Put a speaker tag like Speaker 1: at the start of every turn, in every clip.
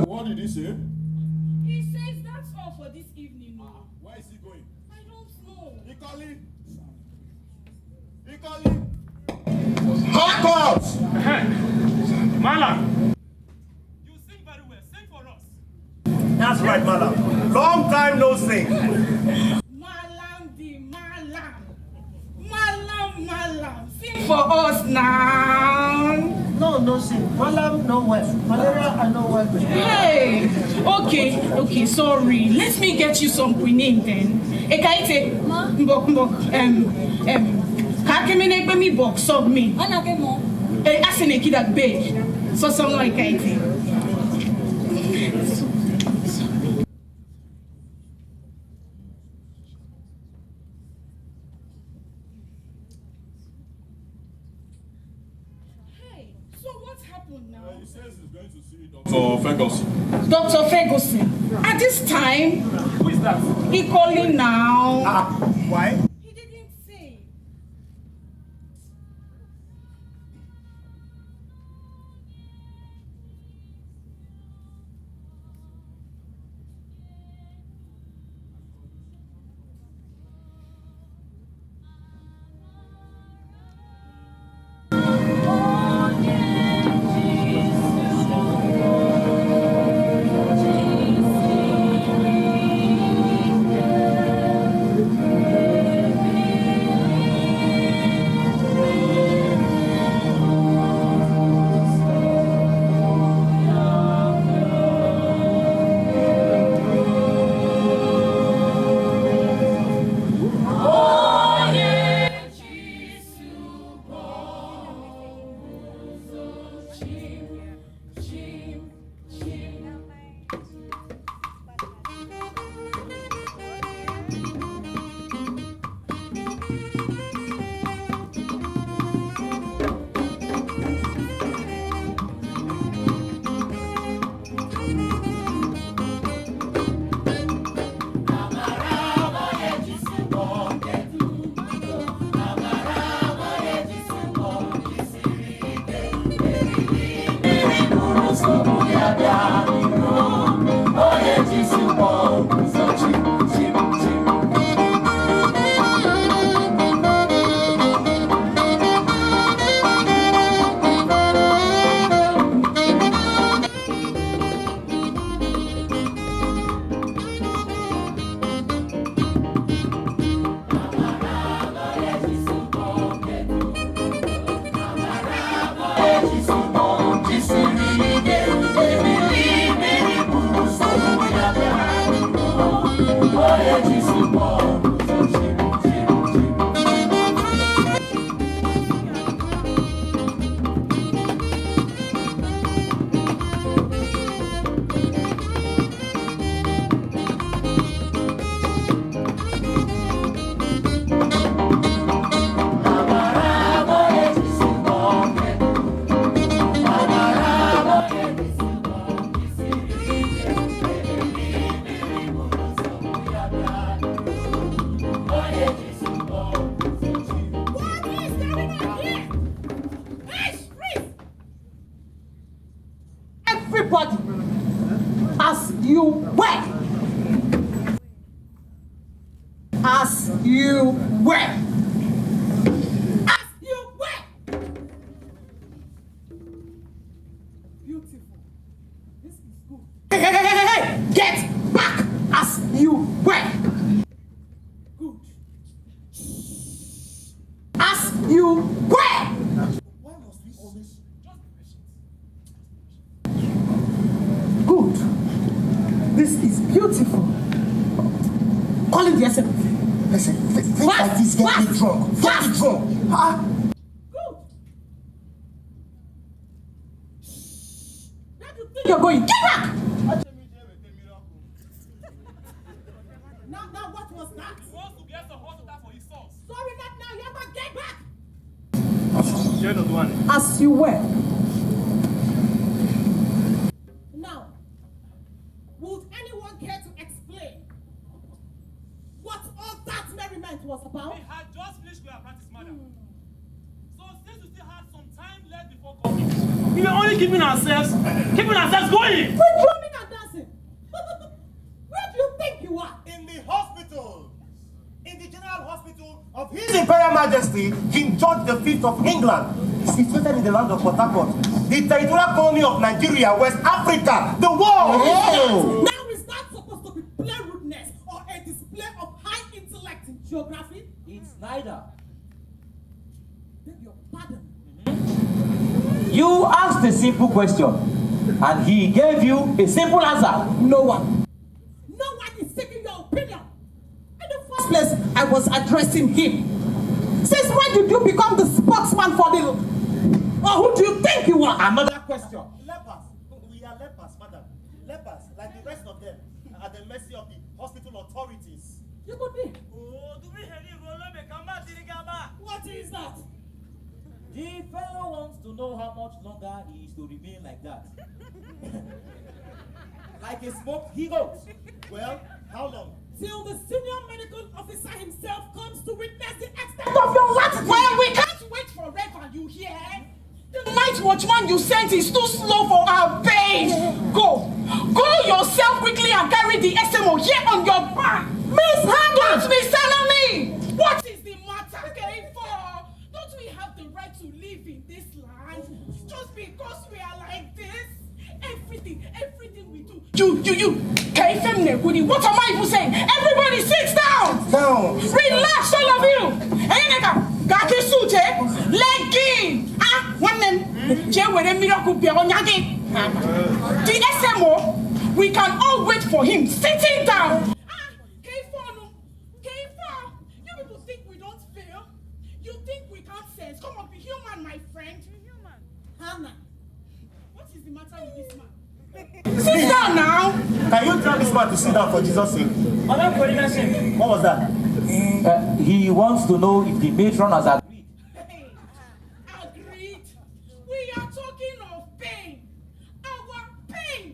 Speaker 1: What did he say?
Speaker 2: He says that's all for this evening.
Speaker 1: Where is he going?
Speaker 2: I don't know.
Speaker 1: Ikoli Harcourt!
Speaker 3: Malam! You sing very well. Sing for us.
Speaker 4: That's right, Malam. Long time no sing.
Speaker 2: Malam. Sing for us now.
Speaker 4: No sing. Malam, no work. Malaria, I no work.
Speaker 2: Hey, okay, sorry. Let me get you some quinine then. Ekaite, mbok, kakemene me box of me.
Speaker 5: Anakemo.
Speaker 2: Asene kidak beg. So something like ekaite.
Speaker 1: He says he's going to see Dr. Ferguson.
Speaker 2: Dr. Ferguson. At this time,
Speaker 3: Who is that?
Speaker 2: Ikoli now.
Speaker 4: Why?
Speaker 2: He didn't say.
Speaker 4: as you were. As you were. As you were. Beautiful. This is good. Hey. Get back as you were. Good. As you were.
Speaker 1: Why must we always just be patient?
Speaker 4: Good. This is beautiful. Call it yourself.
Speaker 5: Listen, things like this get me drunk. Get me drunk. Huh?
Speaker 4: Good. Where do you think you're going? Get back! Now what was that?
Speaker 3: He wants to get some hot water for his sons.
Speaker 4: Sorry, not now. You have to get back. As you were. Now, would anyone care to explain what all that merriment was about?
Speaker 3: We had just finished with our practice, madam. So since we still had some time left before coming, we were only keeping ourselves going.
Speaker 4: We're drumming and dancing. Where do you think you are?
Speaker 5: In the hospital. In the General Hospital of His Imperial Majesty, King George V of England, situated in the land of Port Harcourt, the territorial colony of Nigeria, West Africa, the world.
Speaker 4: Now is that supposed to be play rudeness or a display of high intellect in geography?
Speaker 6: It's neither.
Speaker 4: Beg your pardon.
Speaker 6: You asked a simple question, and he gave you a simple answer.
Speaker 4: No one is seeking your opinion. In the first place, I was addressing him. Since when did you become the spokesman for the... Or who do you think you are?
Speaker 6: Another question.
Speaker 5: Lepers. We are lepers, madam. Lepers, like the rest of them, are at the mercy of the hospital authorities.
Speaker 4: You could be.
Speaker 2: What is that?
Speaker 6: The fellow wants to know how much longer he is to remain like that. Like a smoked he-goat.
Speaker 5: Well, how long?
Speaker 4: Till the senior medical officer himself comes to witness the extent of your life.
Speaker 2: Well, we can't wait forever, you hear? The night watchman you sent is too slow for our pain. Go yourself quickly and carry the SMO here on your back.
Speaker 4: Miss Hannah!
Speaker 2: Don't mishandle me! What is the matter, for? Don't we have the right to live in this land? Just because we are like this? Everything we do. You. What am I even saying? Everybody sit down!
Speaker 5: Down!
Speaker 2: Relax, all of you! Hey, nigga! Gaki suit, eh? Leggy! One name. The SMO, we can all wait for him sitting down. You people think we don't fail? You think we can't sense? Come on, be human, my friend.
Speaker 4: Hannah.
Speaker 2: What is the matter with this man? Sit down now.
Speaker 5: Can you tell this man to sit down for Jesus' sake? What was that?
Speaker 6: He wants to know if the matron has agreed.
Speaker 2: Hey, agreed. We are talking of pain. Our pain.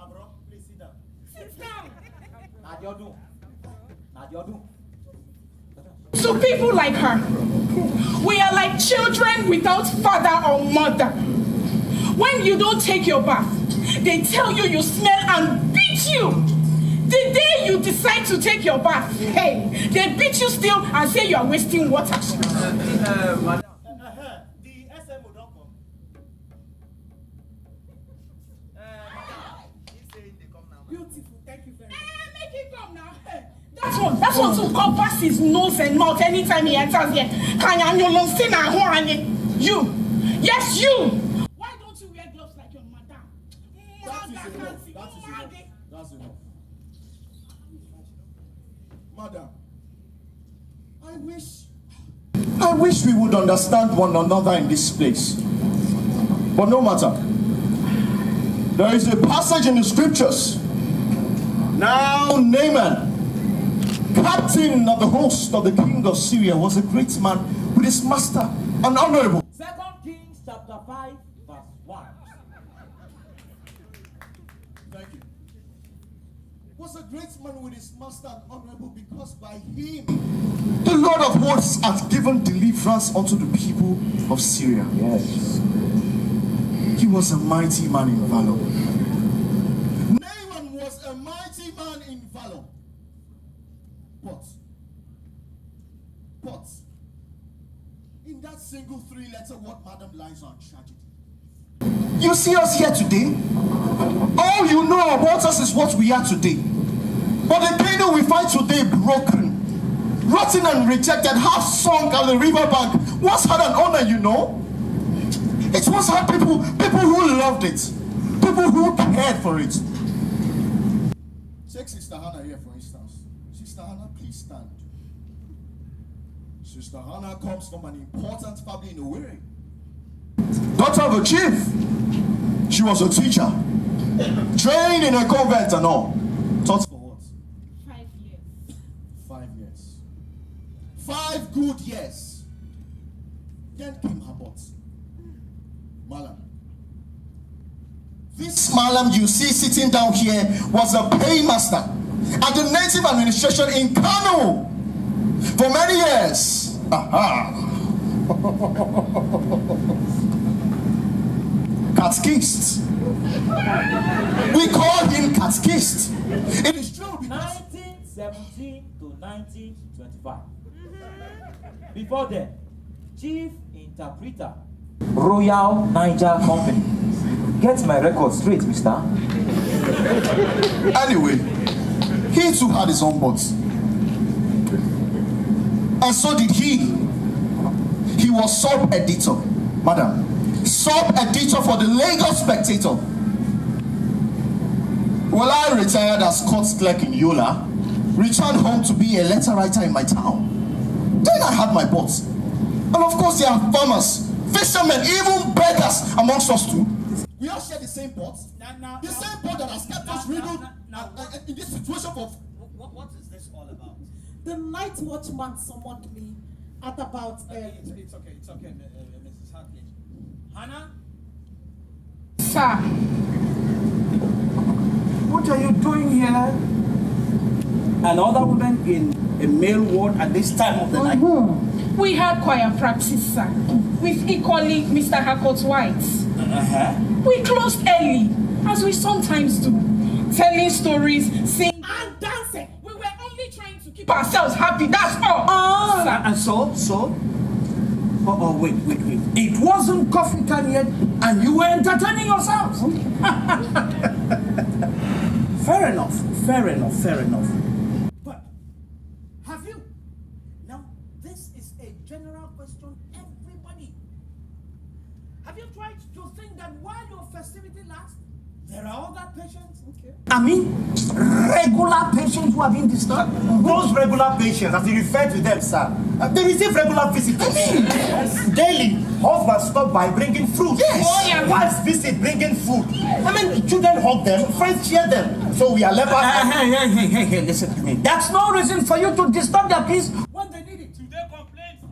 Speaker 5: Abro, please sit down.
Speaker 2: Sit down.
Speaker 6: Nadiodun.
Speaker 2: To people like her, we are like children without father or mother. When you don't take your bath, they tell you you smell and beat you. The day you decide to take your bath, hey, they beat you still and say you are wasting water.
Speaker 5: The SMO don't come.
Speaker 4: Beautiful. Thank you very much.
Speaker 2: Make him come now. Hey, that's one to compass his nose and mouth anytime he enters here. You. Yes, you. Why don't you wear gloves like your madam?
Speaker 1: That's enough. Madam, I wish we would understand one another in this place. But no matter. There is a passage in the scriptures. Now Naaman, captain of the host of the king of Syria, was a great man with his master, an honorable.
Speaker 6: 2 Kings chapter 5, verse 1.
Speaker 1: Thank you. Was a great man with his master and honorable, because by him the Lord of hosts hath given deliverance unto the people of Syria.
Speaker 6: Yes.
Speaker 1: He was a mighty man in valor. Naaman a mighty man in valor. But in that single 3-letter word, madam, lies on tragedy. You see us here today. All you know about us is what we are today. But the pain we find today, broken, rotten and rejected, half sunk at the riverbank, once had an owner, you know. It once had people who loved it, people who cared for it. Take Sister Hannah here, for instance. Sister Hannah, please stand. Sister Hannah comes from an important family in Owerri. Daughter of a chief. She was a teacher. Trained in a convent and all. Taught for what?
Speaker 2: 5 years.
Speaker 1: 5 years. 5 good years. Then came her boss, Malam. This Malam you see sitting down here was a paymaster at the native administration in Kano for many years. Aha. Catechist. We call him catechist. It is true because
Speaker 6: 1917 to 1925. Before then, chief interpreter, Royal Niger Company. Get my record straight, mister.
Speaker 1: Anyway, he too had his own boss. And so did he. He was sub-editor, madam. Sub-editor for the Lagos Spectator. Well, I retired as court clerk in Yola, returned home to be a letter writer in my town. Then I had my boss. And of course there are farmers, fishermen, even beggars amongst us too. We all share the same pot. The same pot that has kept us riddled in this situation for...
Speaker 7: What is this all about?
Speaker 4: The night watchman summoned me at about...
Speaker 7: It's okay, Mrs. Hartley. Hannah?
Speaker 2: Sir,
Speaker 7: What are you doing here? Another woman in a male ward at this time of the night?
Speaker 2: we had choir practice, sir, with Ikoli Harcourt Whyte. We closed early, as we sometimes do, telling stories, singing and dancing. We were only trying to keep ourselves happy, that's all. Sir.
Speaker 7: And so? Oh, wait. It wasn't coffee time yet, and you were entertaining yourselves. Fair enough. But, have you? Now, this is a general question, everybody. Have you tried to think that while your festivity lasts, there are other patients? Okay. I mean, regular patients who have been disturbed?
Speaker 5: Those regular patients, as you refer to them, sir, they receive regular visitors. Yes. Daily, husbands stop by bringing fruit.
Speaker 2: Yes. Oh, yeah.
Speaker 5: Wives visit bringing food. I mean, children hug them, friends cheer them. So we are left
Speaker 7: Hey, listen to me. That's no reason for you to disturb their peace when they need it.
Speaker 3: Today complaints.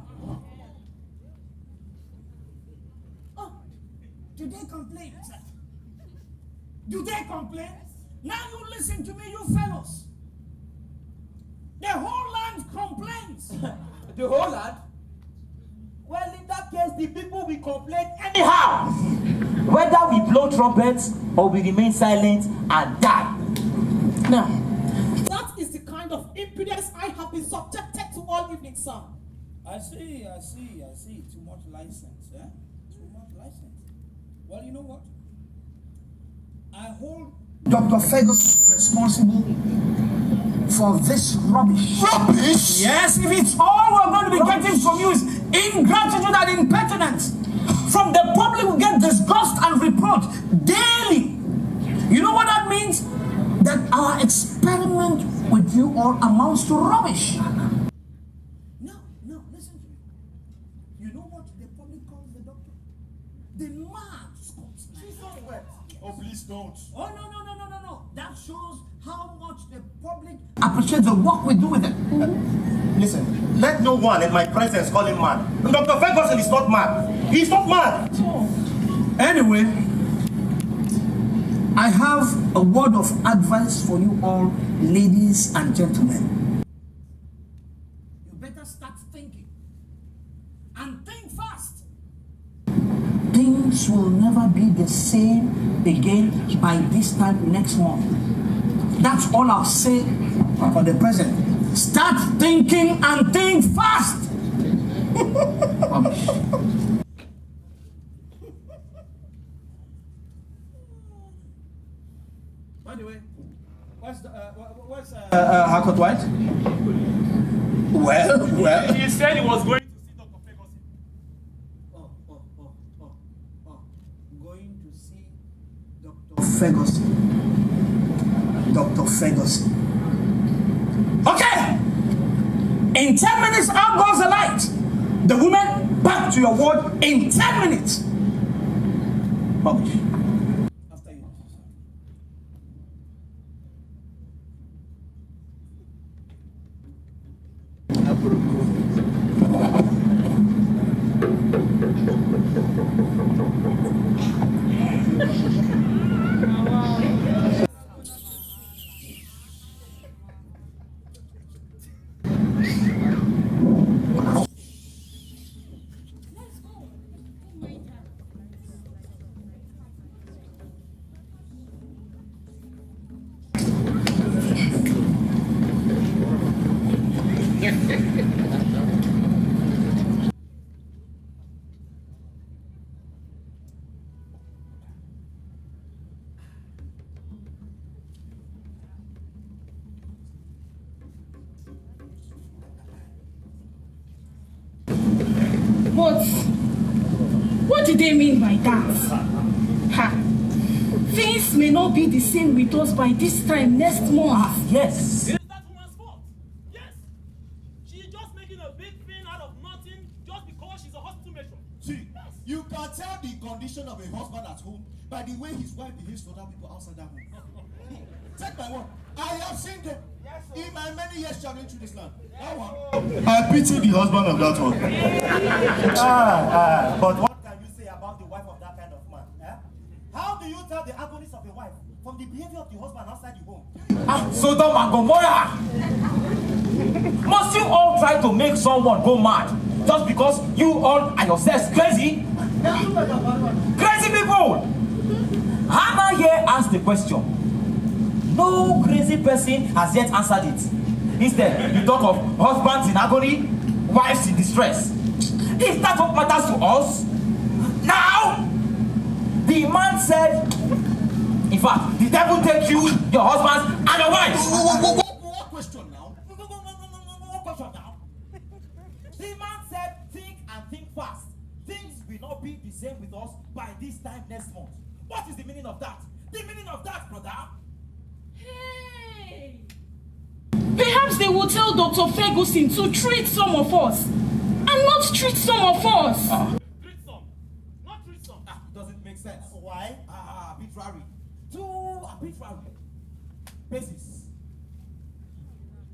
Speaker 7: Oh, do they complain, sir? Do they complain? Now you listen to me, you fellows. The whole land complains.
Speaker 6: The whole land? Well, in that case, the people will complain anyhow. Whether we blow trumpets or we remain silent and die.
Speaker 4: Now, that is the kind of impudence I have been subjected to all evening, sir.
Speaker 7: I see. Too much license, eh? Too much license. Well, you know what? I hold Dr. Ferguson responsible for this rubbish.
Speaker 1: Rubbish?
Speaker 7: Yes, if it's all we're going to be getting from you is ingratitude and impertinence. From the public we get disgust and reproach daily. You know what that means? That our experiment with you all amounts to rubbish. No, listen to me. You know what the public calls the doctor? The mad Scotsman.
Speaker 1: Oh, please don't.
Speaker 7: Oh, no. That shows how much the public appreciates the work we do with them.
Speaker 5: Listen, let no one in my presence call him mad. And Dr. Ferguson is not mad. He's not mad.
Speaker 7: Anyway, I have a word of advice for you all, ladies and gentlemen. You better start thinking. And think fast. Things will never be the same again by this time next month. That's all I'll say for the present. Start thinking and think fast. By the way, what's Harcourt Whyte? Well.
Speaker 3: He said he was going to see Dr. Ferguson.
Speaker 7: Going to see Dr. Ferguson. Dr. Ferguson. Okay! In 10 minutes, out goes the light. The woman, back to your ward in 10 minutes. Publish. After you.
Speaker 2: What did they mean by that? Ha! Things may not be the same with us by this time next month.
Speaker 7: Yes.
Speaker 3: It is that woman's fault. Yes. She's just making a big thing out of nothing just because she's a hospital matron.
Speaker 1: See, you can tell the condition of a husband at home by the way his wife behaves to other people outside that home. Take my word. I have seen them in my many years traveling through this land. That one. I pity the husband of that one.
Speaker 5: But what can you say about the wife of that kind of man? Eh? How do you tell the agonies of a wife from the behavior of the husband outside the home?
Speaker 6: Sodom and Gomorrah! Must you all try to make someone go mad just because you all are yourselves crazy? Crazy people! Hannah here asked the question. No crazy person has yet answered it. Instead, you talk of husbands in agony, wives in distress. Is that what matters to us? Now, the man said, in fact, the devil take you, your husbands, and your wives.
Speaker 1: What question now?
Speaker 6: What question now? The man said, think and think fast. Things will not be the same with us by this time next month. What is the meaning of that? The meaning of that, brother?
Speaker 2: Hey! Perhaps they will tell Dr. Ferguson to treat some of us and not treat some of us.
Speaker 3: Treat some, not treat some.
Speaker 6: Doesn't make sense.
Speaker 5: Why?
Speaker 6: Arbitrary. Too arbitrary. Basis.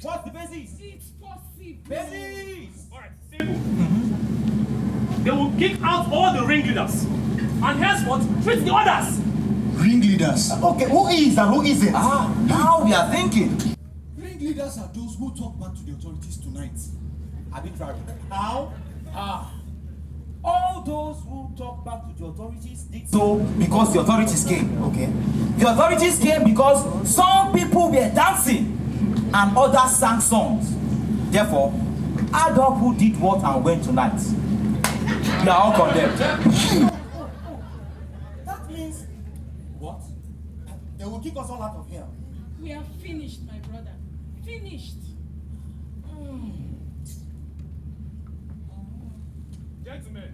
Speaker 6: What's the basis?
Speaker 2: It's possible.
Speaker 6: Basis!
Speaker 3: Alright, simple. They will kick out all the ringleaders and henceforth treat the others.
Speaker 1: Ringleaders.
Speaker 5: Okay, who is and who isn't?
Speaker 6: Now we are thinking.
Speaker 1: Ringleaders are those who talk back to the authorities tonight.
Speaker 6: Arbitrary.
Speaker 5: How?
Speaker 6: All those who talk back to the authorities did so because the authorities came. Okay. The authorities came because some people were dancing and others sang songs. Therefore, add up who did what and when tonight. We are all condemned.
Speaker 5: That means what? They will kick us all out of here.
Speaker 2: We are finished, my brother. Finished.
Speaker 3: Gentlemen,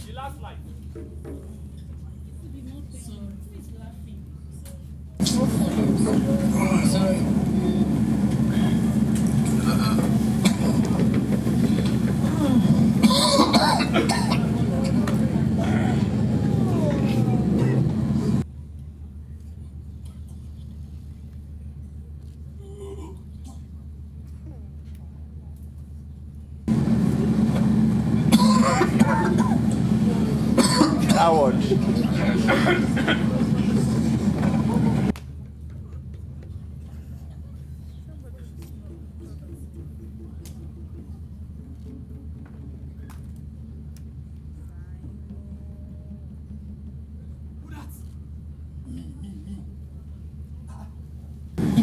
Speaker 3: the last life.
Speaker 2: Sorry.
Speaker 1: Howard.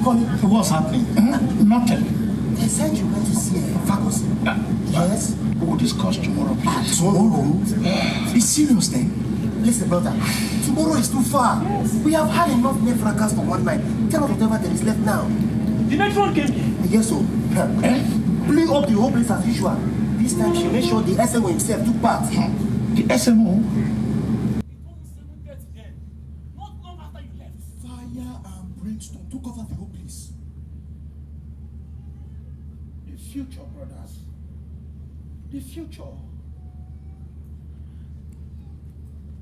Speaker 1: What's happening? Nothing.
Speaker 5: They said you went to see Ferguson. Yes?
Speaker 1: We'll discuss tomorrow, please.
Speaker 5: Tomorrow?
Speaker 1: Be serious then.
Speaker 5: Listen, brother. Tomorrow is too far. We have had enough net fracas for one night. Tell us whatever there is left now.
Speaker 3: The next one came here.
Speaker 5: Yes, so. Blew up the whole place as usual. This time she made sure the SMO himself took part.
Speaker 1: The SMO?
Speaker 3: Not long after you left.
Speaker 1: Fire and brimstone took over the whole place. The future, brothers. The future.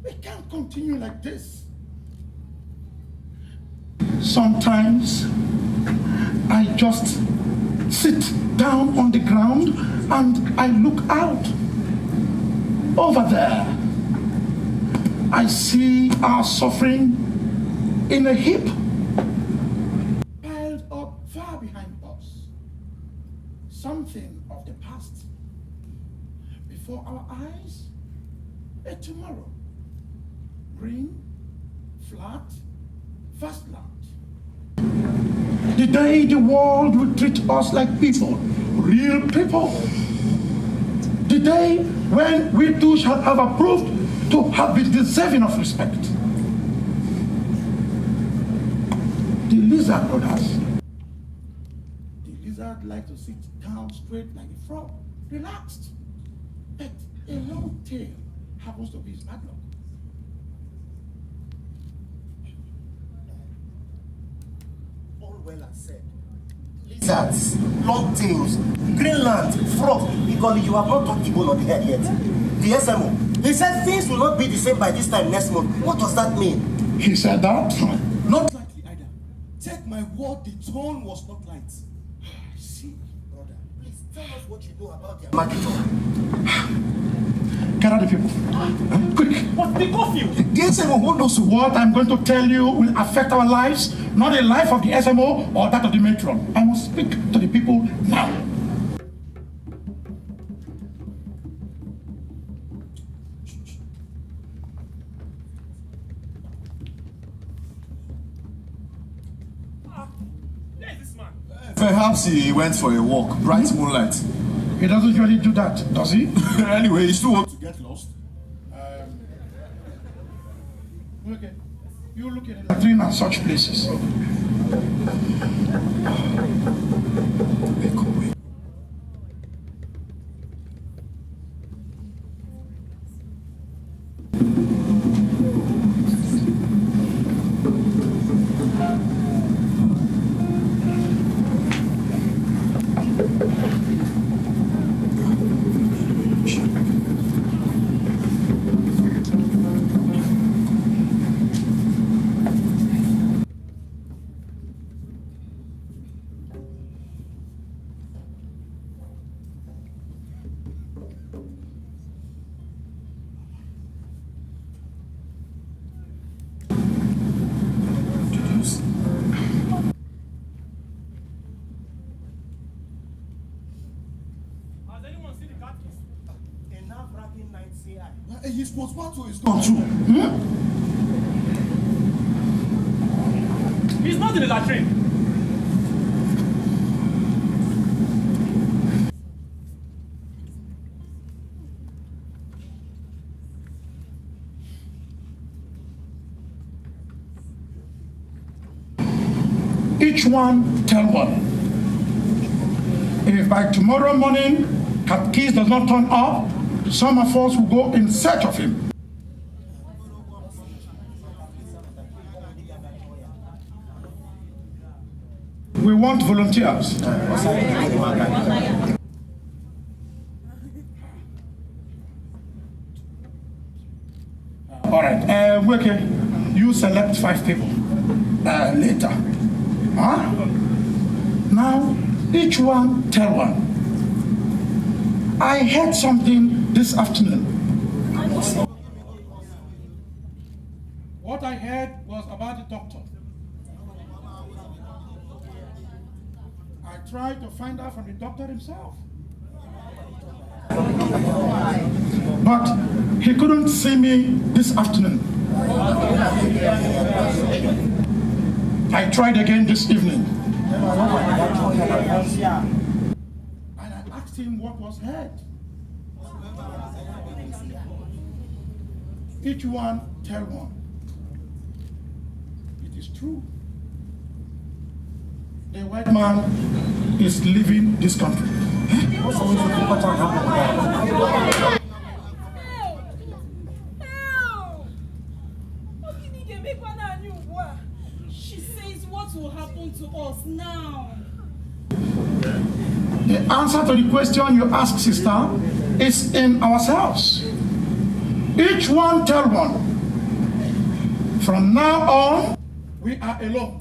Speaker 1: We can't continue like this. Sometimes I just sit down on the ground and I look out. Over there, I see our suffering in a heap, piled up far behind us. Something of the past. Before our eyes, a tomorrow. Green, flat, vast land. The day the world will treat us like people, real people. The day when we too shall have approved to have been deserving of respect. The lizard, brothers. The lizard likes to sit down straight like a frog, relaxed. But a long tail happens to be his bad luck.
Speaker 5: All well and said. Lizards, long tails, Greenland, frogs. Ikoli, you have not touched the bone on the head yet. The SMO. He said things will not be the same by this time next month. What does that mean?
Speaker 1: He said that?
Speaker 8: Not likely either. Take my word, the tone was not light.
Speaker 1: I see.
Speaker 5: Brother, please tell us what you know about the market.
Speaker 1: Gather the people. Quick.
Speaker 3: What? The curfew?
Speaker 1: The SMO who knows what I'm going to tell you will affect our lives, not the life of the SMO or that of the matron. I must speak to the people now.
Speaker 3: Where is this man?
Speaker 8: Perhaps he went for a walk, bright moonlight.
Speaker 1: He doesn't usually do that, does he?
Speaker 8: Anyway, he still wants to get lost.
Speaker 1: Okay. You look at the latrine and such places.
Speaker 3: Has anyone seen the cat keys?
Speaker 5: A nerve-wracking night CI.
Speaker 8: He's postponed to his
Speaker 1: Not true.
Speaker 3: He's not in the latrine.
Speaker 1: Each one tell one. If by tomorrow morning cat keys does not turn up, some of us will go in search of him. We want volunteers. All right, okay. You select 5 people later. Huh? Now, each one tell one. I heard something this afternoon. What I heard was about the doctor. I tried to find out from the doctor himself. But he couldn't see me this afternoon. I tried again this evening.
Speaker 9: And I asked him what was heard. Each one tell one. It is true. The white man is leaving this country.
Speaker 2: She says what will happen to us now?
Speaker 9: The answer to the question you ask, sister, is in ourselves. Each one tell one. From now on, we are alone.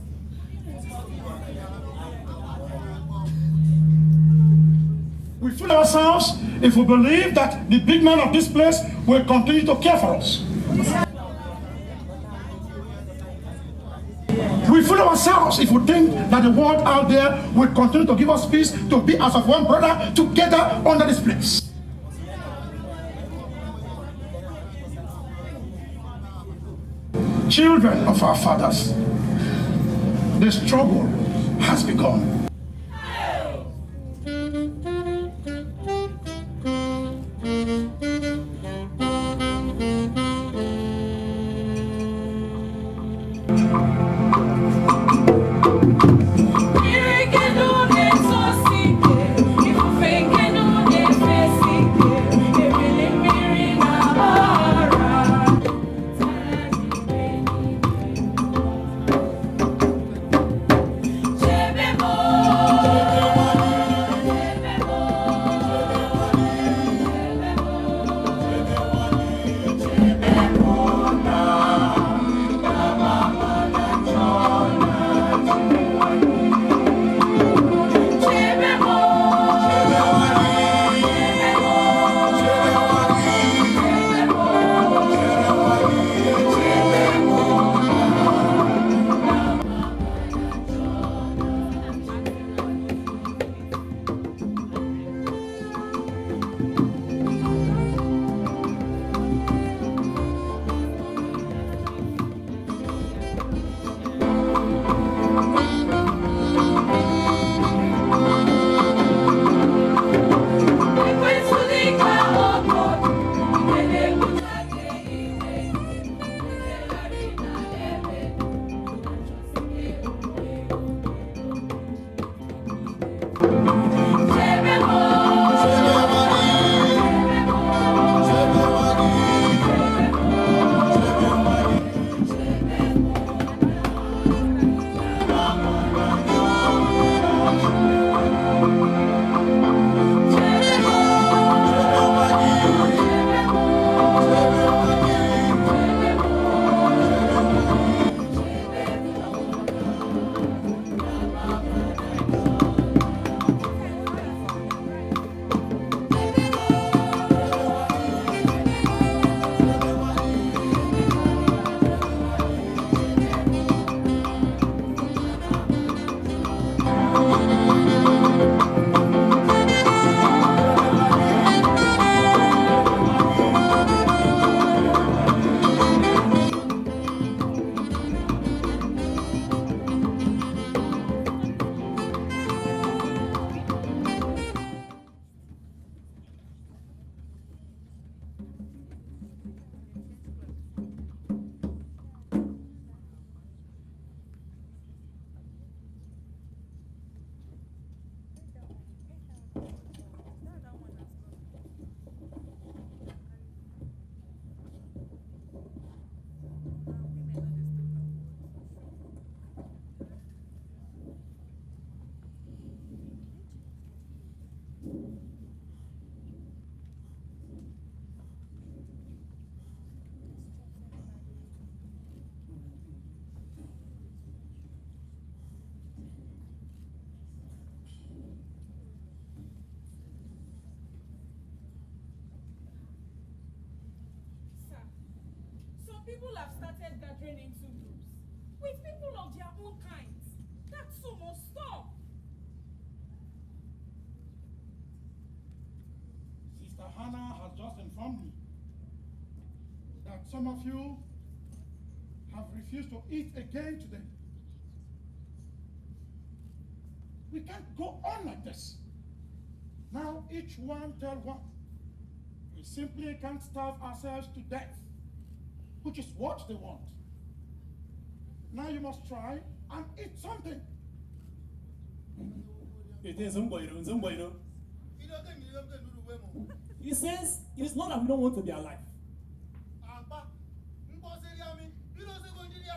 Speaker 9: We fool ourselves if we believe that the big man of this place will continue to care for us. We fool ourselves if we think that the world out there will continue to give us peace, to be as of one brother together under this place. Children of our fathers, the struggle has begun.
Speaker 2: People have started gathering into groups with people of their own kinds. That so must stop.
Speaker 9: Sister Hannah has just informed me that some of you have refused to eat again today. We can't go on like this. Now each one tell one. We simply can't starve ourselves to death, which is what they want. Now you must try and eat something.
Speaker 3: He says it's not that we don't want to be alive.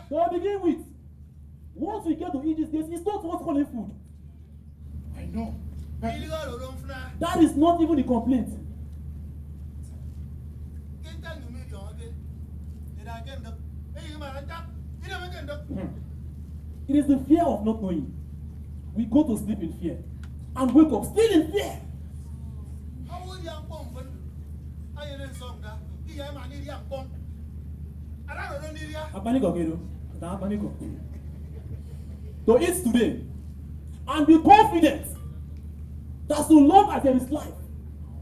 Speaker 3: To begin with, once we get to eat these days, it's not what's calling food.
Speaker 9: I know. But
Speaker 3: that is not even the complaint. It is the fear of not knowing. We go to sleep in fear and wake up still in fear. To eat today and be confident that so long as there is life,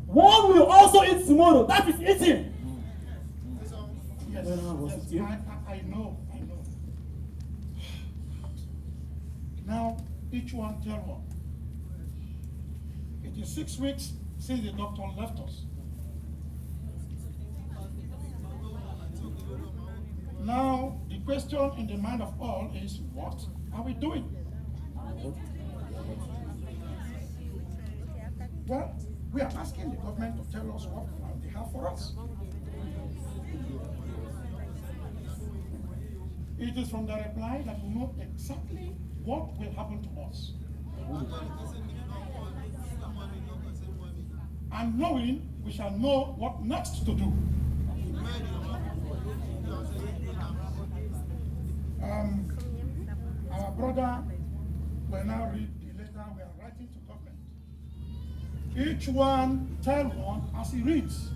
Speaker 3: one will also eat tomorrow. That is eating.
Speaker 9: Yes, I know. Now, each one tell one. It is 6 weeks since the doctor left us. Now, the question in the mind of all is, what are we doing? Well, we are asking the government to tell us what plan they have for us. It is from the reply that we know exactly what will happen to us. And knowing, we shall know what next to do. Our brother will now read the letter we are writing to government. Each one tell one as he reads.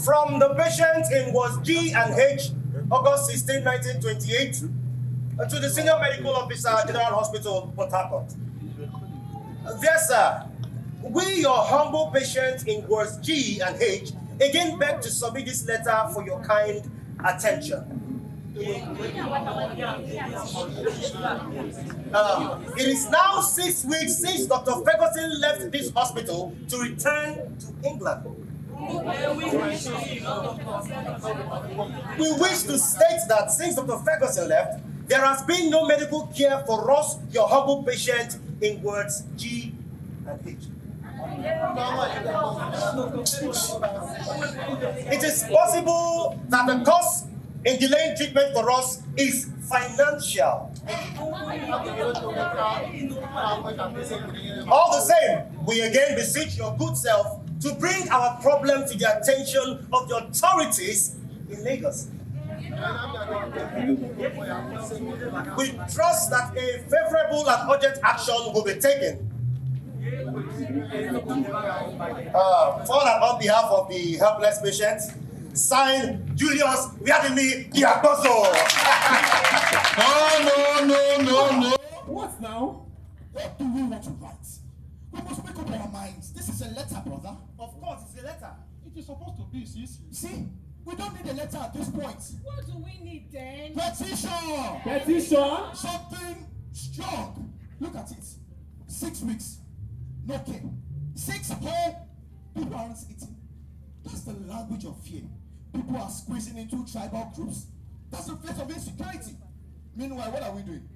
Speaker 5: From the patient in wards G and H, August 16, 1928, to the Senior Medical Officer, General Hospital, Port Harcourt. Dear sir, we, your humble patient in wards G and H, again beg to submit this letter for your kind attention. It is now 6 weeks since Dr. Ferguson left this hospital to return to England. We wish to state that since Dr. Ferguson left, there has been no medical care for us, your humble patient, in wards G and H. It is possible that the cost in delaying treatment for us is financial. All the same, we again beseech your good self to bring our problem to the attention of the authorities in Lagos. We trust that a favorable and urgent action will be taken. For and on behalf of the helpless patients, signed Julius Viadimi Diakoso.
Speaker 8: No.
Speaker 3: What now?
Speaker 8: What do we want to write? We must make up our minds. This is a letter, brother.
Speaker 5: Of course, it's a letter.
Speaker 9: It is supposed to be, sis.
Speaker 8: See, we don't need a letter at this point.
Speaker 2: What do we need then?
Speaker 8: Petition!
Speaker 3: Petition?
Speaker 8: Something strong. Look at it. 6 weeks. No care. 6 whole people aren't eating. That's the language of fear. People are squeezing into tribal groups. That's the face of insecurity. Meanwhile, what are we doing?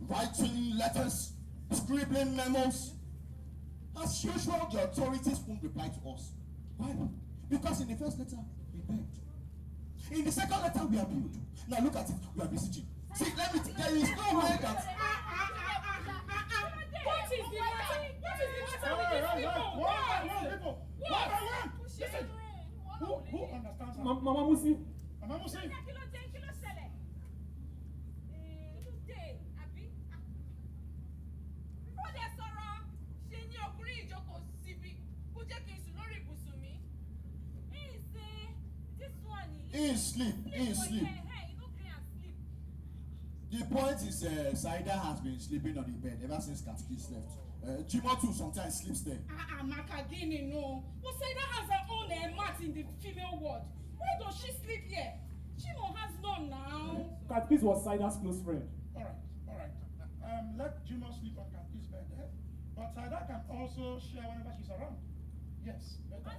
Speaker 8: Writing letters, scribbling memos. As usual, the authorities won't reply to us. Why? Because in the first letter, we begged. In the second letter, we appealed. Now look at it, we are beseeching. See, there is no way that...
Speaker 2: What is the matter? What is the matter with these people?
Speaker 9: What? Listen. Who understands her?
Speaker 3: Mama Musi.
Speaker 9: Mama Musi.
Speaker 8: In sleep. The The point is, Saida has been sleeping on the bed ever since Katkis left. Jimotu sometimes sleeps there.
Speaker 2: Makagini, no. But Saida has her own mat in the female ward. Why does she sleep here? Chimo has none now.
Speaker 3: Katkis was Saida's close friend.
Speaker 9: All right. Let Jimo sleep on Katki's bed, eh? But Saida can also share whenever she's around. Yes. Better.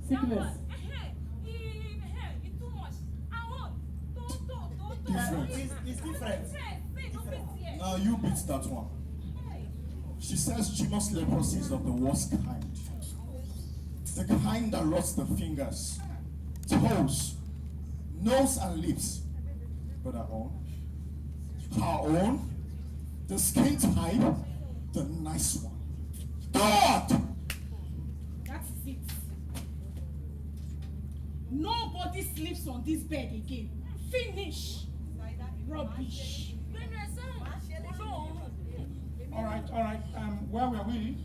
Speaker 3: Sickness.
Speaker 5: It's different.
Speaker 1: Now you beat that one. She says Jimo's leprosy is of the worst kind. The kind that rots the fingers, toes, nose and lips. But her own, the skin type, the nice one. God!
Speaker 2: That's it. Nobody sleeps on this bed again. Finish. Rubbish.
Speaker 9: All right. Where were we?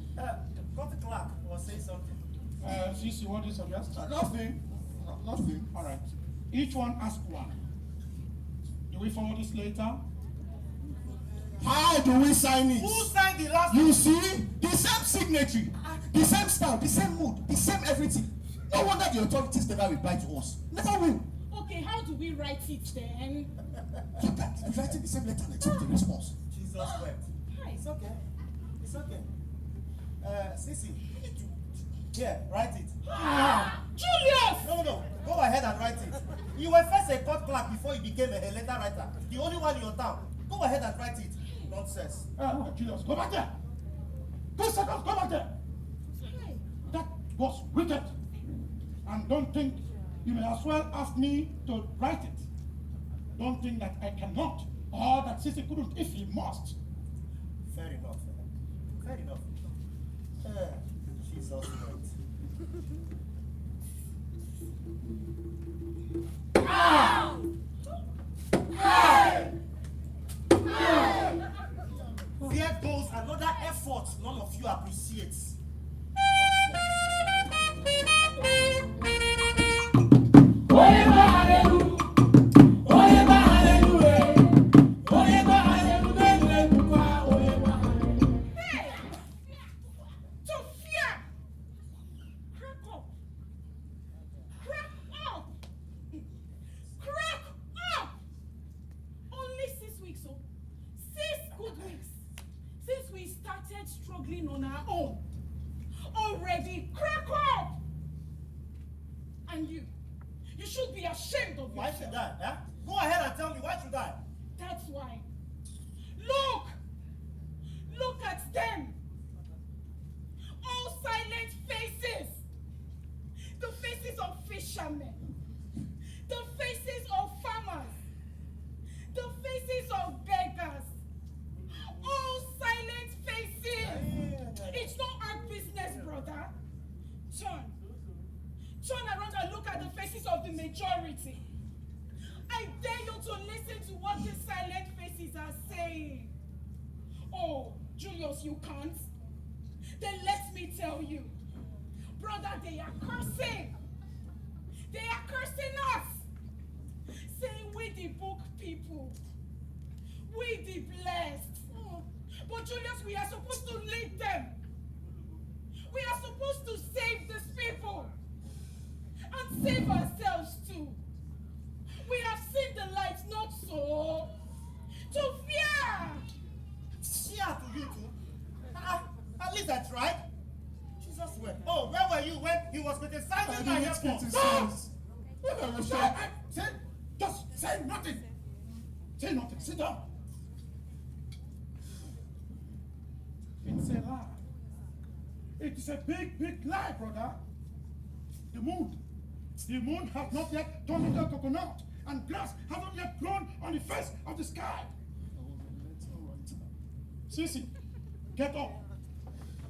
Speaker 5: Court clerk was saying something.
Speaker 9: Sisi, what do you suggest?
Speaker 1: Nothing.
Speaker 9: All right. Each one ask one. Do we forward this later?
Speaker 1: How do we sign it?
Speaker 5: Who signed the last
Speaker 1: You see, the same signatory, the same style, the same mood, the same everything. No wonder the authorities never reply to us. Never will.
Speaker 2: Okay, how do we write it then?
Speaker 1: You can't be writing the same letter and expect a response.
Speaker 5: Jesus wept. It's okay. Sisi, here, write it.
Speaker 2: Julius!
Speaker 5: No. Go ahead and write it. You were first a court clerk before you became a letter writer. The only one in your town. Go ahead and write it. Nonsense.
Speaker 9: Julius, go back there. 2 seconds, go back there. That was wicked. And don't think you may as well ask me to write it. Don't think that I cannot or that Sisi couldn't if he must.
Speaker 5: Fair enough. Jesus wept. There goes another effort none of you appreciates.
Speaker 2: Struggling on our own. Already crack up! And you should be ashamed of yourself.
Speaker 5: Why should I? Huh? Go ahead and tell me, why should I?
Speaker 2: That's why. Look at them. All silent faces. The faces of fishermen. The faces of farmers. The faces of beggars. All silent faces. It's not our business, brother. Turn around and look at the faces of the majority. I dare you to listen to what the silent faces are saying. Oh, Julius, you can't? Then let me tell you. Brother, they are cursing. They are cursing us. Saying we the book people. We the blessed. But Julius, we are supposed to lead them. We are supposed to save these people. And save ourselves too. We have seen the light, not so. To fear.
Speaker 5: Fear to you too? At least I tried. Jesus wept. Oh, where were you when he was criticizing my effort?
Speaker 9: Just say nothing. Say nothing. Sit down. It is a big, big lie, brother. The moon has not yet turned into a coconut, and grass hasn't yet grown on the face of the sky. Sissy, get up.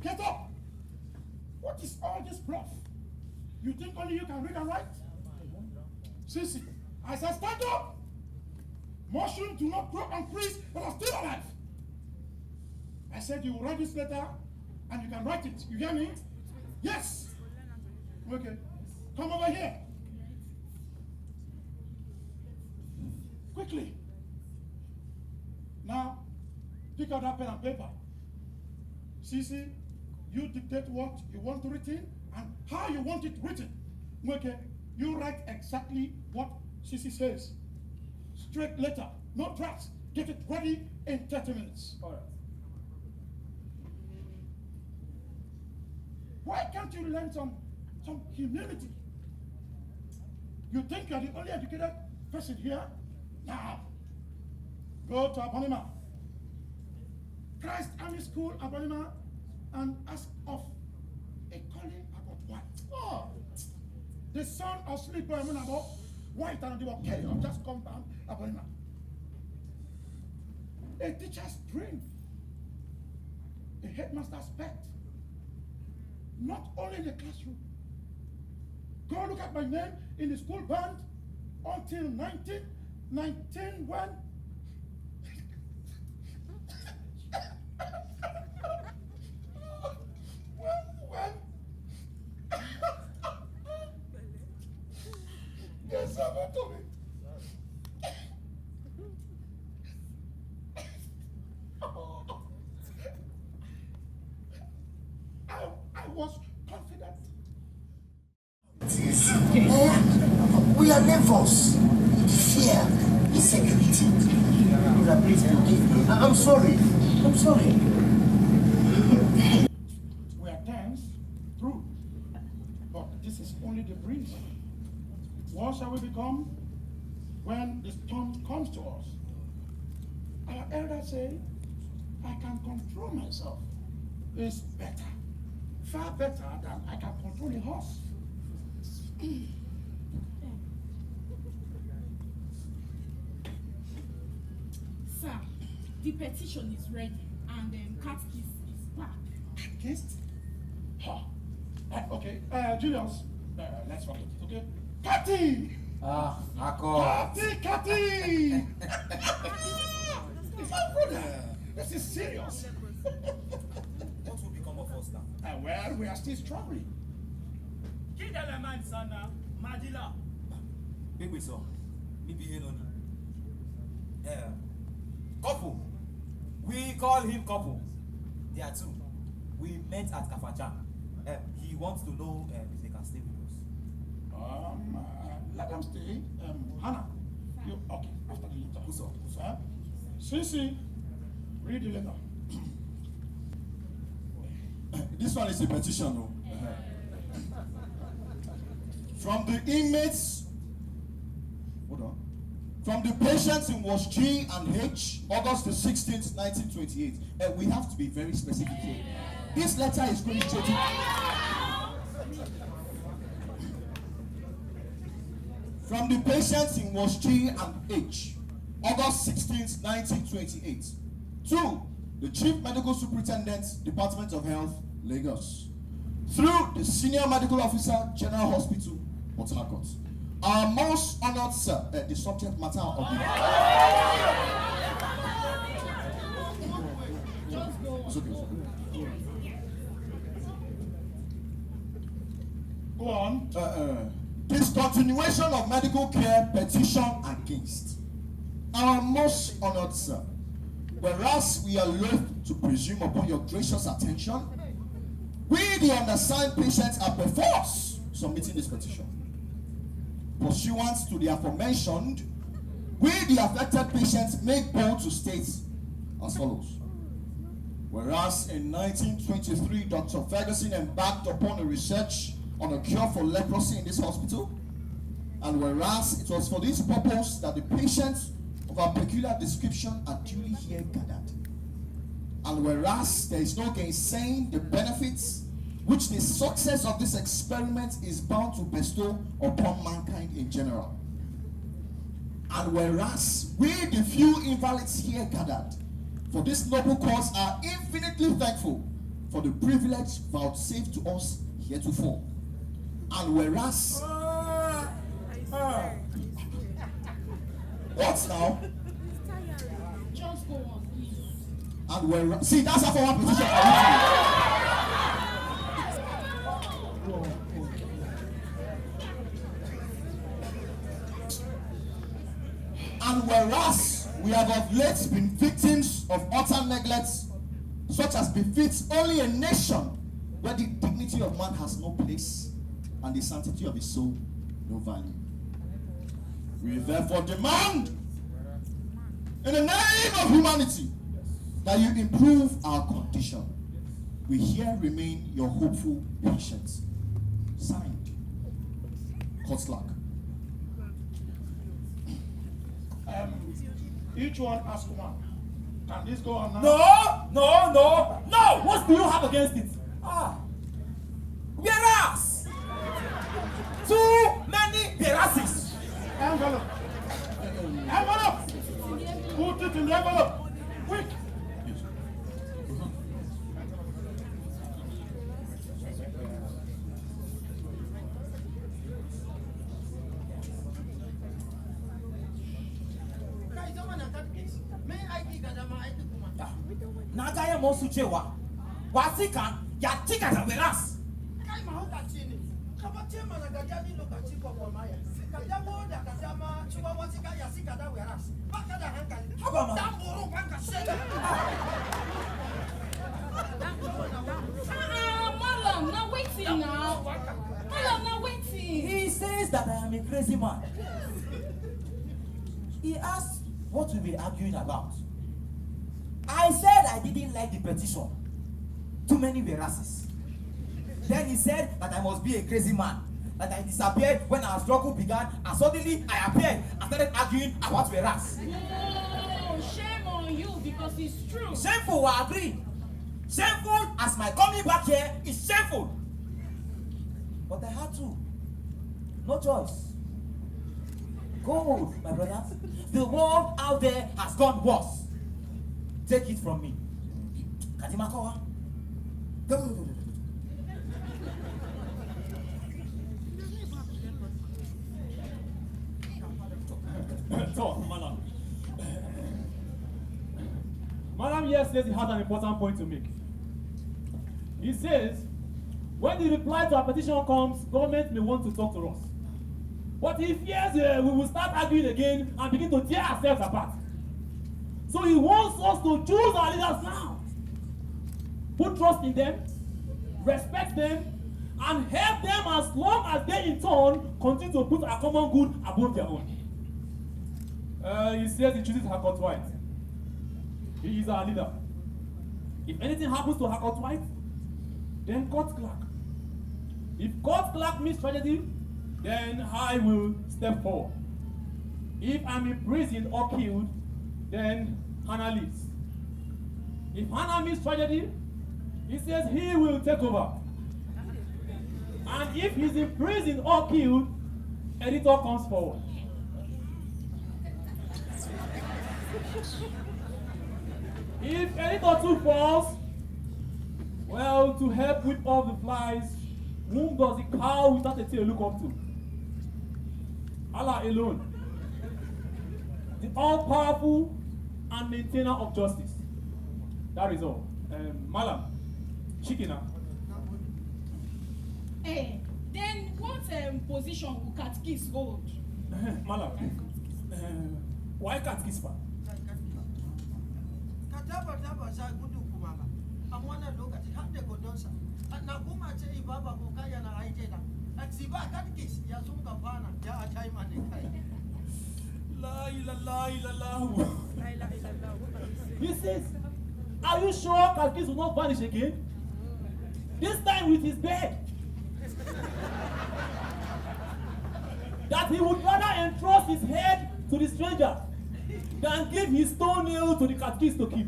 Speaker 9: Get up. What is all this bluff? You think only you can read and write? Sissy, I said stand up. Mushrooms do not grow on trees that are still alive. I said you will write this letter and you can write it. You hear me? Yes. Okay. Come over here. Quickly. Now, pick out that pen and paper. Sissy, you dictate what you want written and how you want it written. Okay. You write exactly what Sissy says. Straight letter, no drafts. Get it ready in 30 minutes. All right. Why can't you learn some humility? You think you're the only educated person here? Now, go to Abonima, Christ Army School, Abonima, and ask of Ikoli Harcourt Whyte. Oh, the son of Sleeper Emunabo White and Uzuakoli have just come down Abonima. A teacher's dream, a headmaster's pet. Not only in the classroom. Go look at my name in the school band until 1919 when yes, happened to me. I was confident.
Speaker 8: We are neighbors. Fear, insecurity. Please forgive me. I'm sorry. I'm sorry.
Speaker 9: We are tense, true. But this is only the breeze. What shall we become when the storm comes to us? Our elders say, I can control myself. It's better. Far better than I can control a horse.
Speaker 2: Sir, the petition is ready and Catkiss is back.
Speaker 9: Catkiss? Huh. Okay, Julius, let's forget it, okay? Catty!
Speaker 6: Harcourt.
Speaker 9: Catty! My brother, this is serious.
Speaker 6: What will become of us now?
Speaker 9: Well, we are still struggling.
Speaker 6: Big so. Couple. We call him couple. They are two. We met at Kafacha. He wants to know if they can stay with us.
Speaker 9: Let them stay. Hannah, you okay after the letter.
Speaker 6: Who's up?
Speaker 9: Sissy, read the letter.
Speaker 1: This one is a petition, no? From the inmates, hold on. From the patients in Ward G and H, August the 16th, 1928. We have to be very specific here. This letter is going straight to... From the patients in Ward G and H, August 16th, 1928. To the Chief Medical Superintendent, Department of Health, Lagos. Through the Senior Medical Officer, General Hospital, Port Harcourt. Our most honored sir, the subject matter of the... It's okay.
Speaker 9: Go on.
Speaker 1: Discontinuation of medical care petition against. Our most honored sir, whereas we are loath to presume upon your gracious attention, we the undersigned patients are perforce submitting this petition. Pursuant to the aforementioned, we the affected patients make bold to state as follows. Whereas in 1923, Dr. Ferguson embarked upon a research on a cure for leprosy in this hospital, and whereas it was for this purpose that the patients of our peculiar description are duly here gathered, and whereas there is no gainsaying the benefits
Speaker 8: which the success of this experiment is bound to bestow upon mankind in general. And whereas we, the few invalids here gathered for this noble cause, are infinitely thankful for the privilege vouchsafed to us heretofore. And whereas what now?
Speaker 2: Just go on, please.
Speaker 8: And whereas, see, that's how for one petition. And whereas we have of late been victims of utter neglect, such as befits only a nation where the dignity of man has no place and the sanctity of his soul no value, we therefore demand, in the name of humanity, that you improve our condition. We here remain your hopeful patients. Signed, Kotslak.
Speaker 9: Each one ask one. Can this go on now?
Speaker 6: No!
Speaker 3: What do you have against it?
Speaker 6: Whereas too many whereases.
Speaker 9: Envelope. Envelope! Put it in the envelope. Quick!
Speaker 6: Nagaya Mosuchewa. Wasika, Yatika the whereas.
Speaker 2: Madam, now waiting now. Madam, now waiting.
Speaker 6: He says that I am a crazy man. He asked what we were arguing about. I said I didn't like the petition. Too many whereases. Then he said that I must be a crazy man. That I disappeared when our struggle began, and suddenly I appeared and started arguing about whereas.
Speaker 2: No, shame on you because it's true.
Speaker 6: Shameful, I agree. Shameful as my coming back here is shameful. But I had to. No choice. Go, my brothers. The world out there has gone worse. Take it from me. Katimakowa. Go.
Speaker 3: Talk, madam. Madam here says he has an important point to make. He says, when the reply to our petition comes, government may want to talk to us. But he fears we will start arguing again and begin to tear ourselves apart. So he wants us to choose our leaders now. Put trust in them, respect them, and help them as long as they in turn continue to put our common good above their own. He says he chooses Harcourt Whyte. He is our leader. If anything happens to Harcourt Whyte, then court clerk. If court clerk meets tragedy, then I will step forward. If I'm imprisoned or killed, then Hannah leaves. If Hannah meets tragedy, he says he will take over. And if he's imprisoned or killed, editor comes forward. If editor too falls, well, to help whip off the flies, whom does the cow without a tail look up to? Allah alone, the all-powerful and maintainer of justice. That is all. Malam, Chikina.
Speaker 2: Then what position will Katkis hold?
Speaker 3: Malam, why Katkis? He says, are you sure Katkis will not vanish again? This time with his bed. That he would rather entrust his head to the stranger than give his toenail to the Katkis to keep.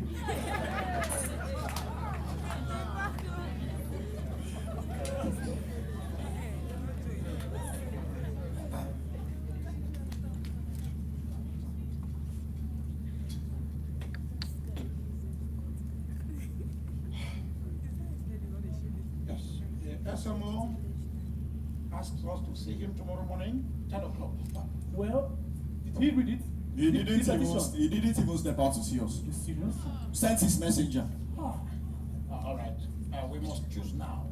Speaker 9: SMO asked us to see him tomorrow morning, 10 o'clock.
Speaker 3: Well, did he read it?
Speaker 8: He
Speaker 3: The
Speaker 8: didn't
Speaker 3: petition?
Speaker 8: even step out to see us.
Speaker 3: You serious?
Speaker 8: Sent his messenger.
Speaker 9: All right, we must choose now.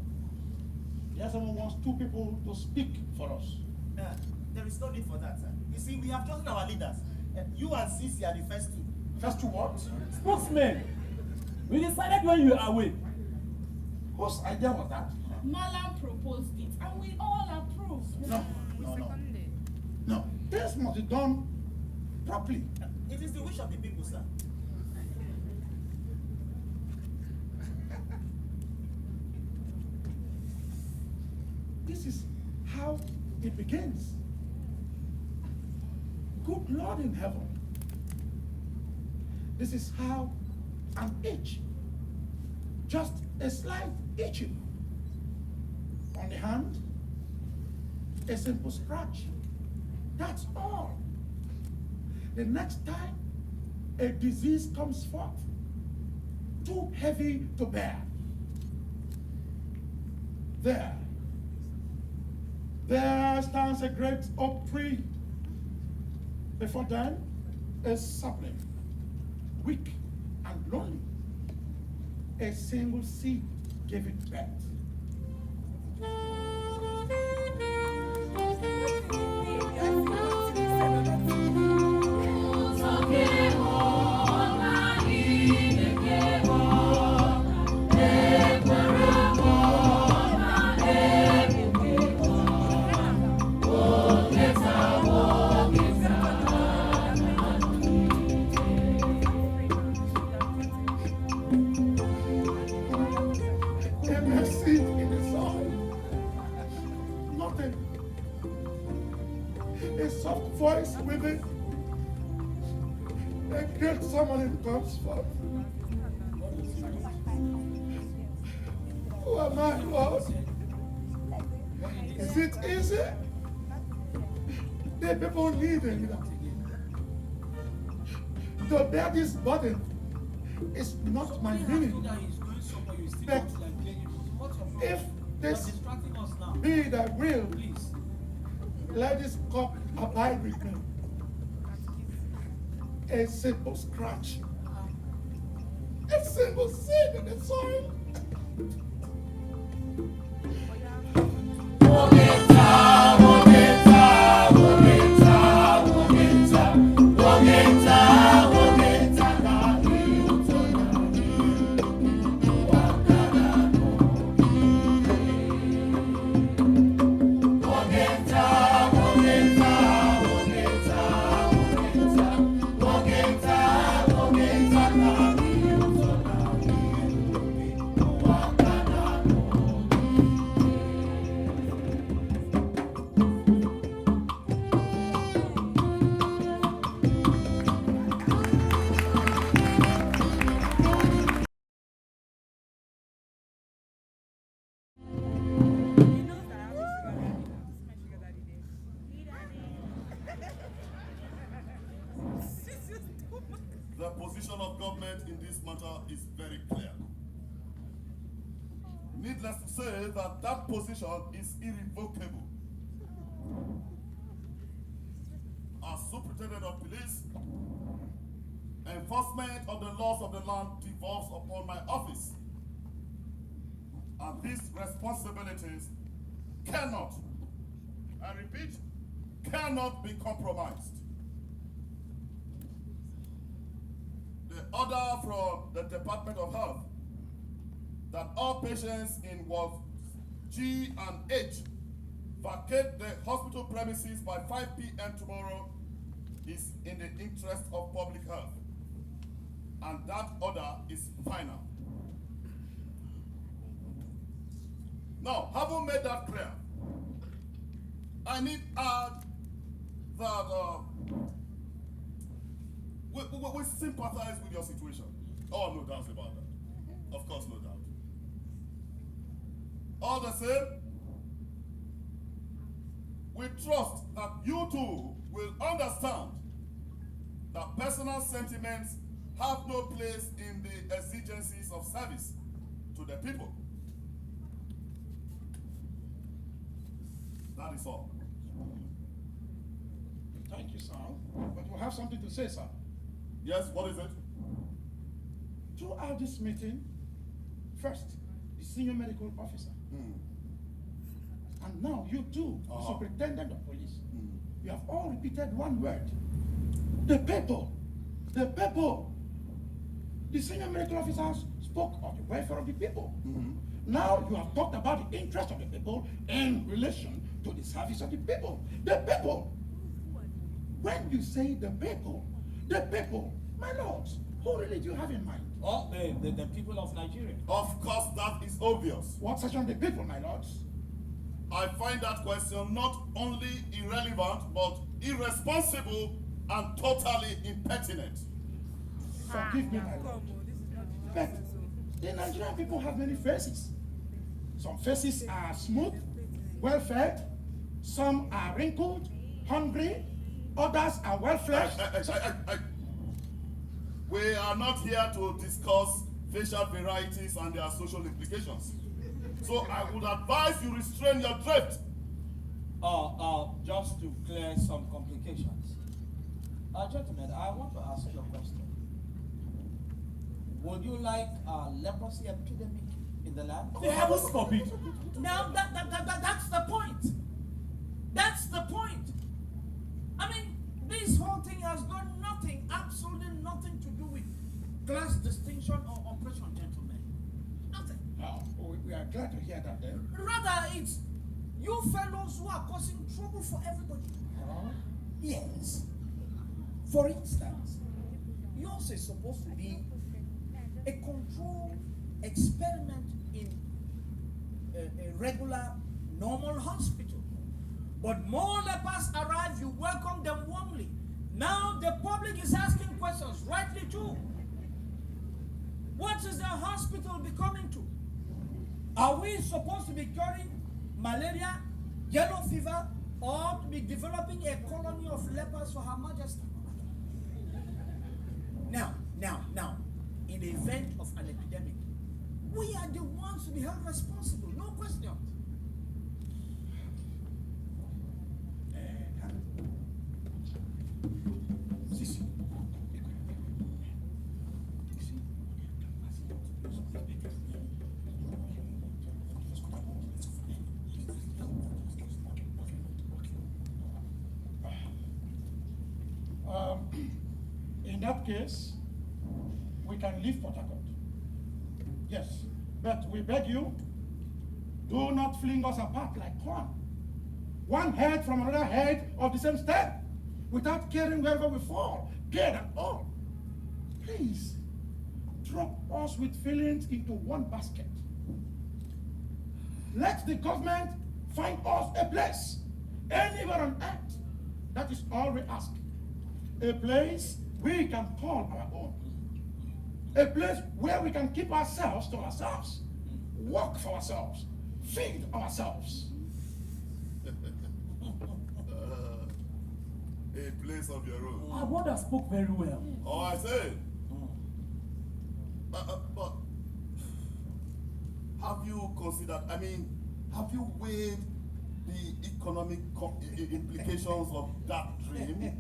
Speaker 9: The SMO wants 2 people to speak for us.
Speaker 5: There is no need for that, sir. You see, we have chosen our leaders. You and Sisi are the first 2.
Speaker 9: First 2 what?
Speaker 3: Spokesman, we decided when you were away.
Speaker 9: Whose idea was that?
Speaker 2: Malam proposed it, and we all approved.
Speaker 9: No, this must be done properly.
Speaker 5: It is the wish of the people, sir.
Speaker 9: This is how it begins. Good Lord in heaven. This is how an itch, just a slight itching on the hand, a simple scratch. That's all. The next time a disease comes forth, too heavy to bear, there stands a great oak tree. Before then, a sapling, weak and lonely. A single seed gave it birth. A soft voice within, a great summoning comes forth. Who am I, Lord? Is it easy? The people needing to bear this burden is not my meaning. But if this be thy will, let this cup abide with me. A simple scratch. A simple seed in the soil.
Speaker 1: The position of government in this matter is very clear. Needless to say that that position is irrevocable. As Superintendent of Police, enforcement of the laws of the land devolves upon my office. And these responsibilities cannot, I repeat, cannot be compromised. The order from the Department of Health that all patients in wards G and H vacate the hospital premises by 5 p.m. tomorrow is in the interest of public health. And that order is final. Now, having made that clear, I need to add that we sympathize with your situation. Oh, no doubts about that. Of course, no doubt. All the same, we trust that you too will understand that personal sentiments have no place in the exigencies of service to the people. That is all.
Speaker 9: Thank you, sir. But we have something to say, sir.
Speaker 1: Yes, what is it?
Speaker 9: Throughout this meeting, first, the senior medical officer. And now you too, the superintendent of police. You have all repeated one word. The people. The people. The senior medical officers spoke of the welfare of the people. Now you have talked about the interest of the people in relation to the service of the people. The people. When you say the people, my lords, who really do you have in mind?
Speaker 6: Oh, the people of Nigeria.
Speaker 1: Of course, that is obvious.
Speaker 9: What section of the people, my lords?
Speaker 1: I find that question not only irrelevant, but irresponsible and totally impertinent.
Speaker 9: Forgive me, my lord. But the Nigerian people have many faces. Some faces are smooth, well-fed. Some are wrinkled, hungry. Others are well-fleshed.
Speaker 1: We are not here to discuss facial varieties and their social implications. So I would advise you restrain your drift.
Speaker 6: Just to clear some complications. Gentlemen, I want to ask you a question. Would you like a leprosy epidemic in the land?
Speaker 3: The heavens forbid.
Speaker 7: Now that's the point. That's the point. I mean, this whole thing has got nothing, absolutely nothing to do with class distinction or oppression, gentlemen. Nothing.
Speaker 9: We are glad to hear that then.
Speaker 7: Rather, it's you fellows who are causing trouble for everybody. Yes. For instance, yours is supposed to be a controlled experiment in a regular, normal hospital. But more lepers arrive, you welcome them warmly. Now the public is asking questions, rightly too. What is the hospital becoming to? Are we supposed to be curing malaria, yellow fever, or to be developing a colony of lepers for Her Majesty? Now, in the event of an epidemic, we are the ones to be held responsible, no question.
Speaker 9: In that case, we can leave Port Harcourt. Yes, but we beg you, do not fling us apart like corn. One head from another head of the same stem, without caring wherever we fall, dead and all. Please, drop us with feelings into one basket. Let the government find us a place, anywhere on earth. That is all we ask. A place we can call our own. A place where we can keep ourselves to ourselves, work for ourselves, feed ourselves.
Speaker 1: A place of your own.
Speaker 3: Our brother spoke very well.
Speaker 1: Oh, I say. But have you considered, have you weighed the economic implications of that dream?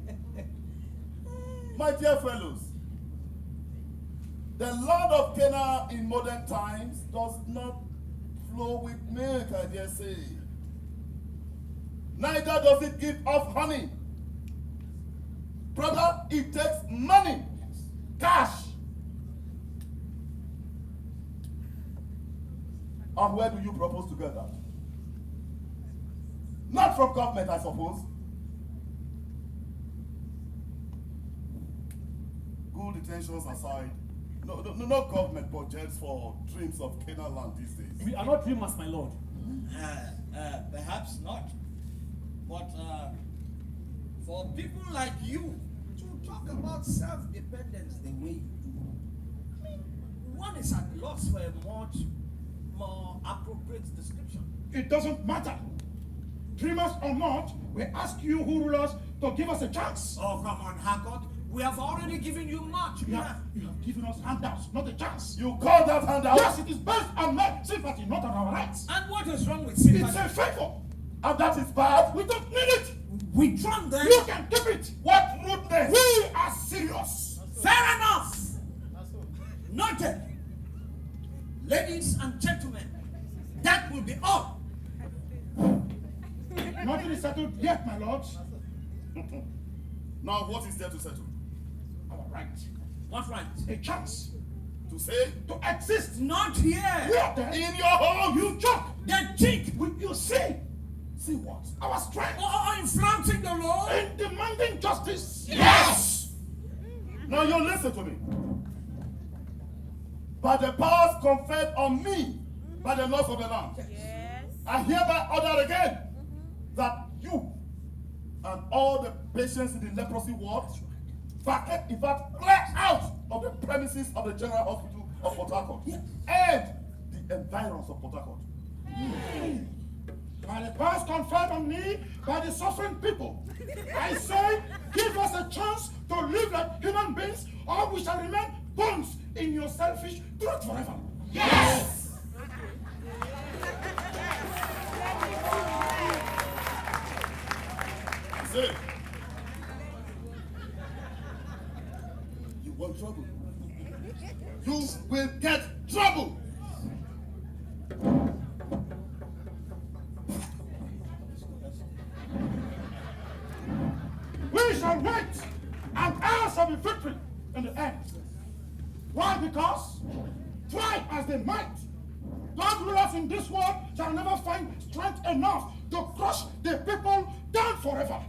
Speaker 1: My dear fellows, the land of Canaan in modern times does not flow with milk, I dare say. Neither does it give off honey. Brother, it takes money, cash. And where do you propose to get that? Not from government, I suppose. Good intentions aside, no government budgets for dreams of Canaan land these days.
Speaker 3: We are not dreamers, my lord.
Speaker 7: Perhaps not. But for people like you to talk about self-dependence the way you do, one is at loss for a much more appropriate description.
Speaker 9: It doesn't matter. Dreamers or not, we ask you who rule us to give us a chance.
Speaker 7: Oh, come on, Harcourt. We have already given you much.
Speaker 9: You have given us handouts, not a chance.
Speaker 1: You call that handout?
Speaker 9: Yes, it is based on my sympathy, not on our rights.
Speaker 7: And what is wrong with sympathy?
Speaker 9: It's a favor. And that is bad. We don't need it.
Speaker 7: We drown them.
Speaker 9: You can keep it. What rudeness. We are serious.
Speaker 7: Fair enough. Noted. Ladies and gentlemen, that will be all.
Speaker 9: Nothing is settled yet, my lords.
Speaker 1: Now, what is there to settle?
Speaker 9: Our right.
Speaker 7: What right?
Speaker 9: A chance
Speaker 1: To say?
Speaker 9: to exist.
Speaker 7: Not here.
Speaker 9: Where then?
Speaker 1: In your home!
Speaker 9: You joke.
Speaker 7: The cheek.
Speaker 9: You see? See what? Our strength.
Speaker 7: In flaunting the law.
Speaker 9: In demanding justice.
Speaker 7: Yes.
Speaker 1: Now you listen to me. By the powers conferred on me by the laws of the land, I hereby order again that you and all the patients in the leprosy ward vacate, in fact, clear out of the premises of the General Hospital of Port Harcourt and the environs of Port Harcourt.
Speaker 9: By the powers conferred on me by the suffering people, I say, give us a chance to live like human beings, or we shall remain bones in your selfish truth forever.
Speaker 7: Yes.
Speaker 1: Say, you want trouble? You will get trouble.
Speaker 9: We shall wait, and ours shall be victory in the end. Why? Because, try as they might, God rulers in this world shall never find strength enough to crush the people down forever.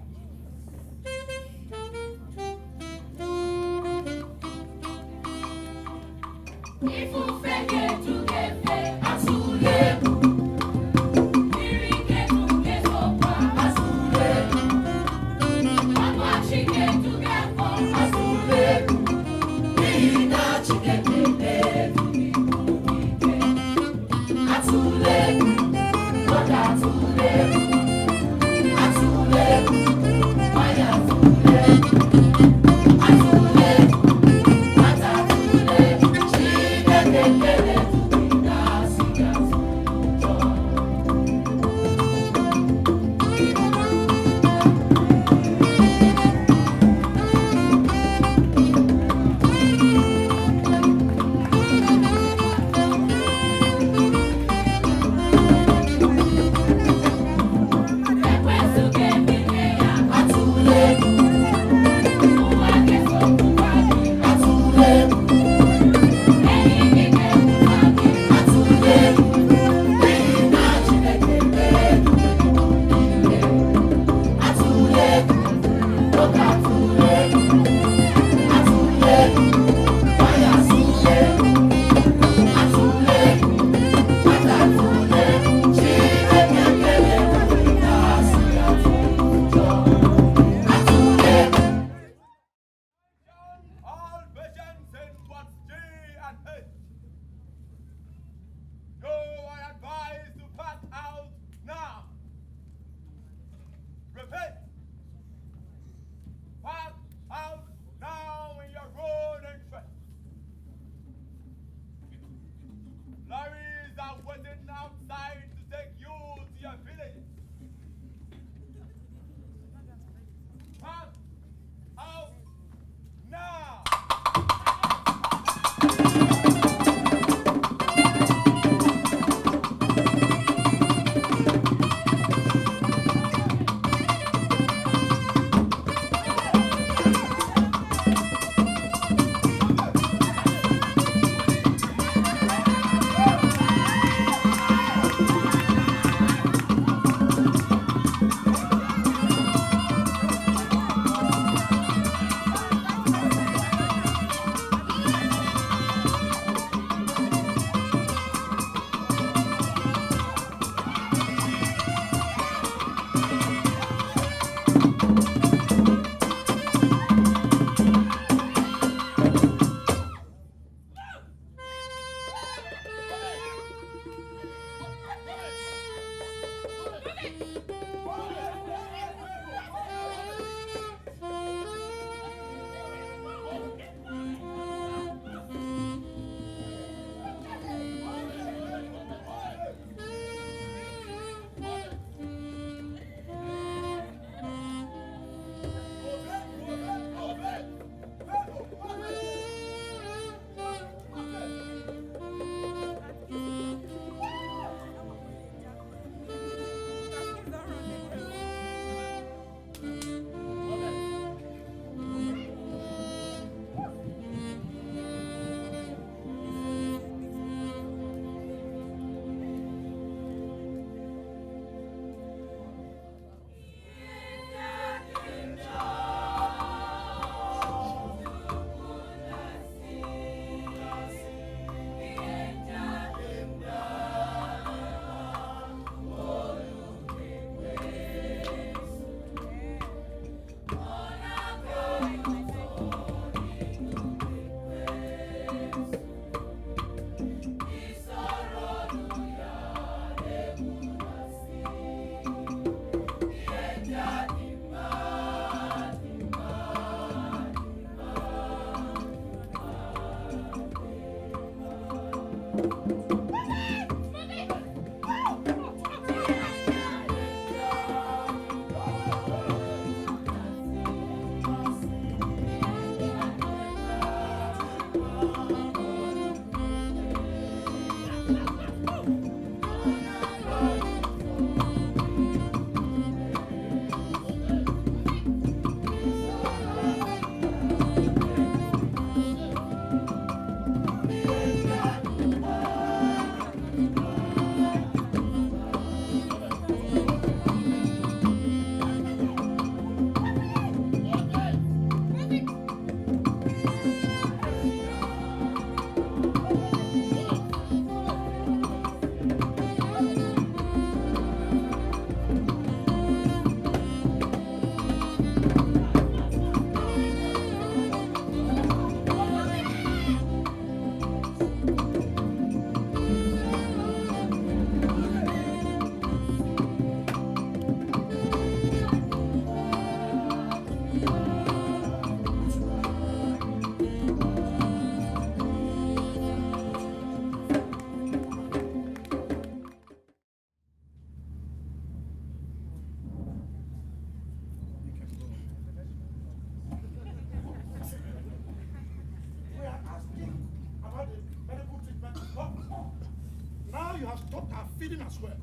Speaker 9: stopped her feeding as well.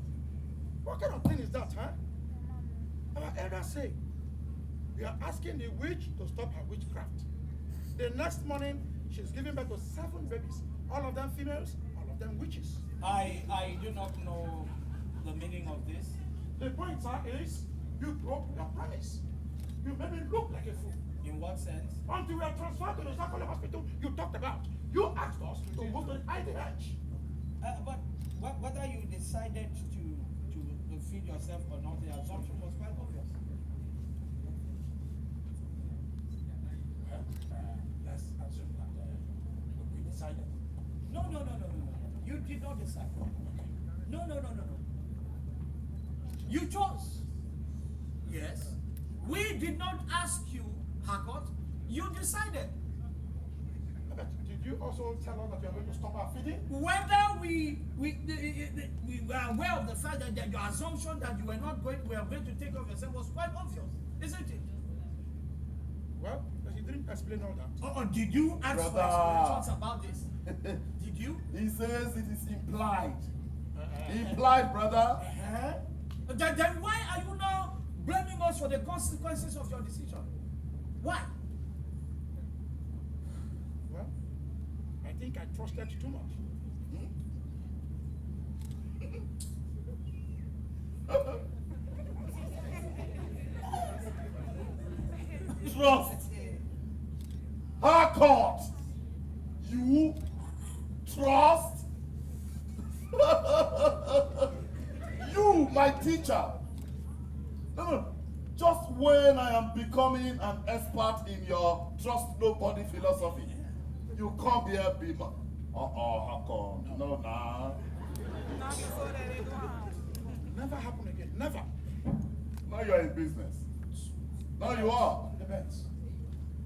Speaker 9: What kind of thing is that, huh? Our elders say, we are asking the witch to stop her witchcraft. The next morning, she's giving birth to 7 babies. All of them females, all of them witches.
Speaker 7: I do not know the meaning of this.
Speaker 9: The point, sir, is you broke your promise. You made me look like a fool.
Speaker 7: In what sense?
Speaker 9: Until we are transferred to the Uzuakoli hospital you talked about. You asked us to move to the IDH.
Speaker 7: But whether you decided to feed yourself or not, the assumption was quite obvious.
Speaker 9: Let's assume that we decided.
Speaker 7: No. You did not decide. No. You chose. Yes. We did not ask you, Harcourt. You decided.
Speaker 9: But did you also tell us that you are going to stop our feeding?
Speaker 7: Whether we were aware of the fact that your assumption that you were going to take care of yourself was quite obvious, isn't it?
Speaker 9: Well, but you didn't explain all that.
Speaker 7: Or did you ask for explanations about this? Did you?
Speaker 1: He says it is implied. Implied, brother.
Speaker 7: Then why are you now blaming us for the consequences of your decision? Why?
Speaker 9: Well, I think I trusted too much.
Speaker 1: Trust. Harcourt. You trust? You, my teacher. No. Just when I am becoming an expert in your trust nobody philosophy, you come here, be my... Harcourt. No, nah.
Speaker 9: Never happen again. Never.
Speaker 1: Now you're in business. Now you are.
Speaker 9: The beds.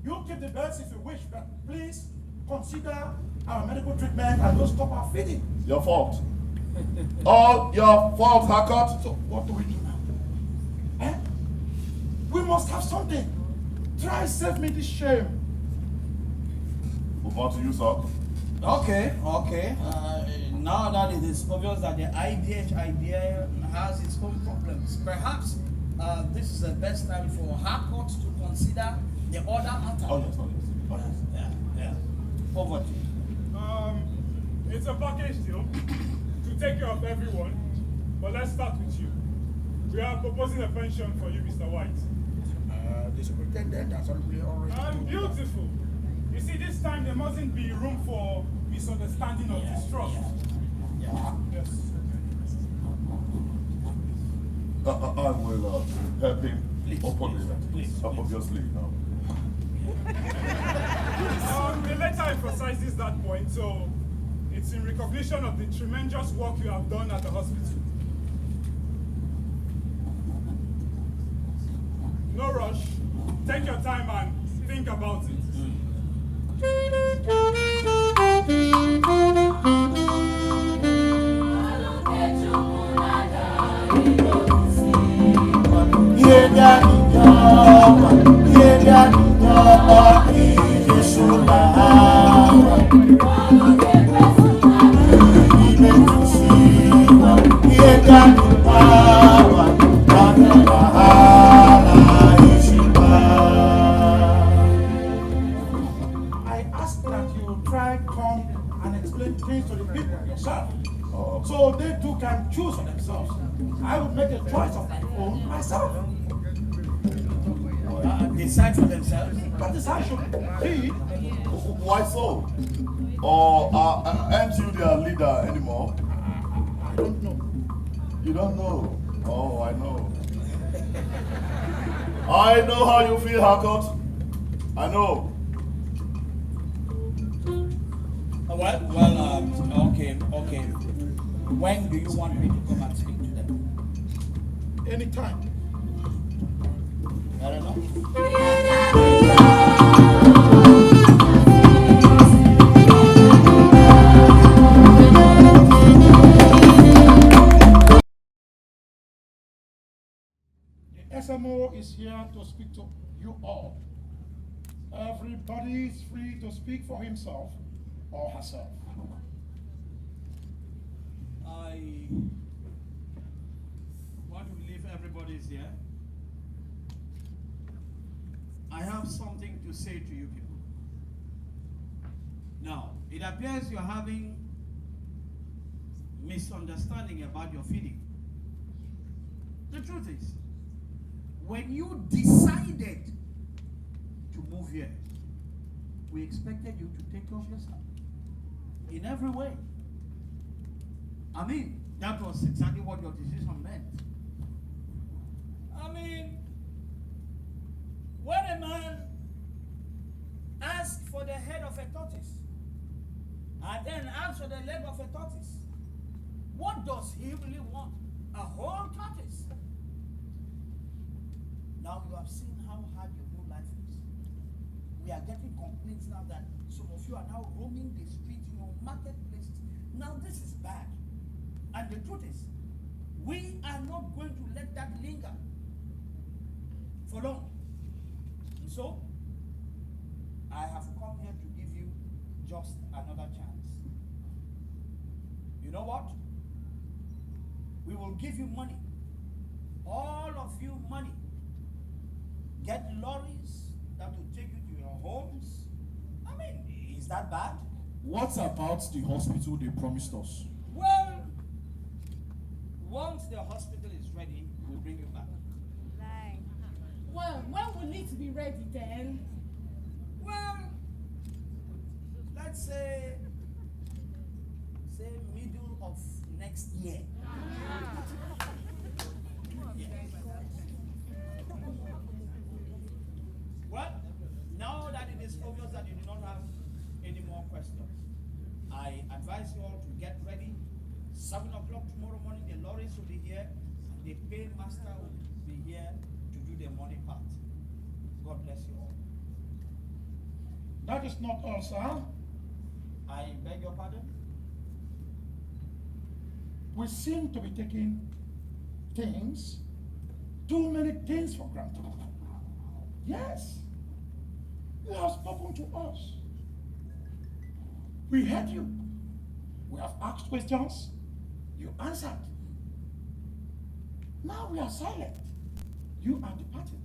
Speaker 9: You keep the beds if you wish, but please consider our medical treatment and don't stop our feeding.
Speaker 1: Your fault. All your fault, Harcourt.
Speaker 9: So what do we do now? Eh? We must have something. Try save me this shame.
Speaker 1: Over to you, sir.
Speaker 7: Okay. Now that it is obvious that the IDH idea has its own problems, perhaps this is the best time for Harcourt to consider the other matter.
Speaker 1: Oh, yes.
Speaker 7: Yeah. Over to you.
Speaker 3: It's a package deal to take care of everyone, but let's start with you. We are proposing a pension for you, Mr. White.
Speaker 9: The superintendent has already
Speaker 3: Beautiful. You see, this time there mustn't be room for misunderstanding or distrust. Yes.
Speaker 1: I will help him openly.
Speaker 7: Please.
Speaker 1: Obviously, no.
Speaker 3: The letter emphasizes that point, so it's in recognition of the tremendous work you have done at the hospital. No rush. Take your time and think about it.
Speaker 9: I ask that you try come and explain things to the people yourself, so they too can choose for themselves. I would make a choice of my own myself.
Speaker 7: Decide for themselves.
Speaker 9: That is how it should be.
Speaker 1: Why so? Or aren't you their leader anymore?
Speaker 9: I don't know.
Speaker 1: You don't know? Oh, I know. I know how you feel, Harcourt. I know.
Speaker 7: Okay. When do you want me to come and speak to them?
Speaker 9: Anytime.
Speaker 7: I don't know.
Speaker 9: The SMO is here to speak to you all. Everybody is free to speak for himself or herself.
Speaker 10: I want to believe everybody's here. I have something to say to you people. Now, it appears you're having misunderstanding about your feeding. The truth is, when you decided to move here, we expected you to take care of yourself in every way. I mean, that was exactly what your decision meant. I mean, when a man asks for the head of a tortoise and then asks for the leg of a tortoise, what does he really want? A whole tortoise. Now you have seen how hard your new life is. We are getting complaints now that some of you are now roaming the streets in your marketplaces. Now this is bad. And the truth is, we are not going to let that linger for long. And so, I have come here to give you just another chance. You know what? We will give you money. All of you money. Get lorries that will take you to your homes. I mean, is that bad?
Speaker 8: What about the hospital they promised us?
Speaker 10: Well, once the hospital is ready, we'll bring you back.
Speaker 2: Well, when will it be ready then?
Speaker 10: Well, let's say middle of next year. Well, now that it is obvious that you do not have any more questions, I advise you all to get ready. 7 o'clock tomorrow morning, the lorries will be here. The paymaster will be here to do the money part. God bless you all.
Speaker 9: That is not all, sir.
Speaker 10: I beg your pardon?
Speaker 9: We seem to be taking too many things for granted. Yes, you have spoken to us. We heard you. We have asked questions. You answered. Now we are silent. You are departing.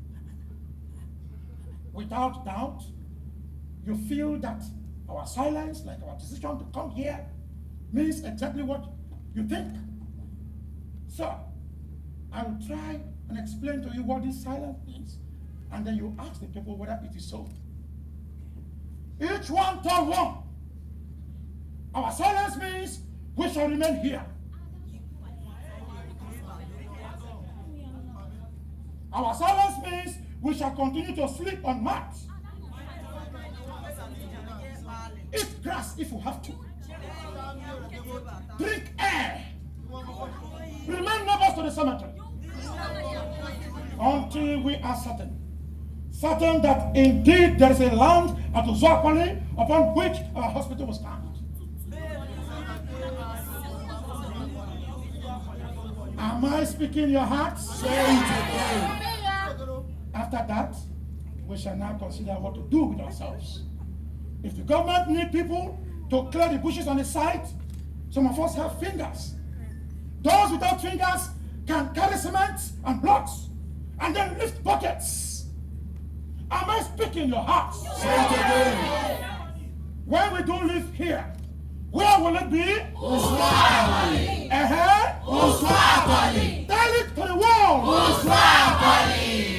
Speaker 9: Without doubt, you feel that our silence, like our decision to come here, means exactly what you think. So, I will try and explain to you what this silence means, and then you ask the people whether it is so. Each one tell one. Our silence means we shall remain here. Our silence means we shall continue to sleep on mats. Eat grass if you have to. Drink air. Remain neighbors to the cemetery. Until we are certain that indeed there is a land at Uzuakoli upon which our hospital will stand. Am I speaking your hearts? Say it again. After that, we shall now consider what to do with ourselves. If the government need people to clear the bushes on the site, some of us have fingers. Those without fingers can carry cement and blocks and then lift buckets. Am I speaking your hearts? Say it again. When we do live here, where will it be?
Speaker 11: Uzuakoli.
Speaker 9: Uzuakoli. Tell it to the world.
Speaker 11: Uzuakoli.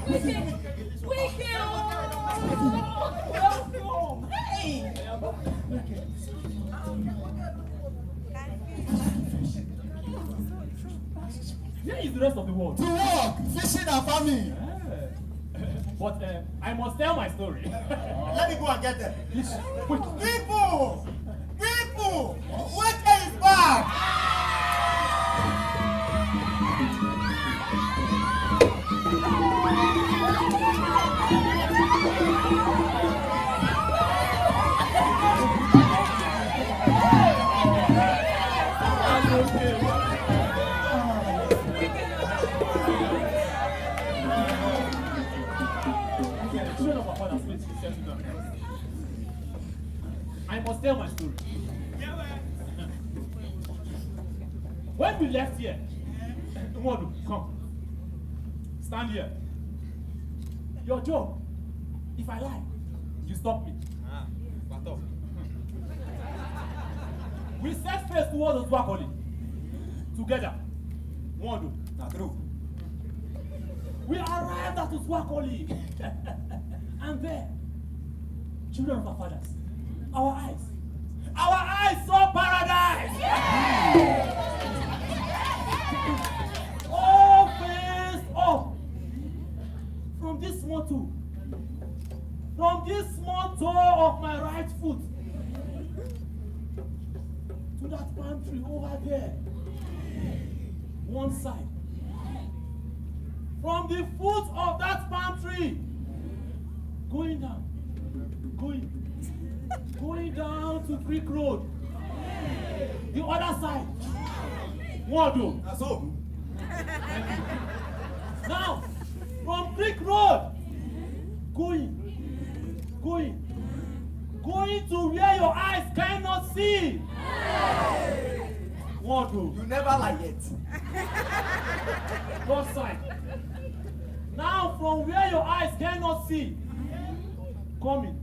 Speaker 2: Welcome. Hey.
Speaker 3: Here is the rest of the world.
Speaker 8: To work, fishing and farming.
Speaker 3: But I must tell my story.
Speaker 5: Let me go and get them.
Speaker 3: Quick.
Speaker 5: People! People! Water is back!
Speaker 3: I must tell my story. When we left here, Umodu, come. Stand here. Your job, if I lie, you stop me. We set face towards Uzuakoli. Together. Umodu. Not true. We arrived at Uzuakoli. And there, children of our fathers, our eyes saw paradise. All face up. From this small toe of my right foot to that palm tree over there, one side. From the foot of that palm tree, going down to Creek Road. The other side. Wado. Now, from Creek Road, going to where your eyes cannot see. Wado.
Speaker 5: You never lie yet.
Speaker 3: Both side. Now, from where your eyes cannot see, coming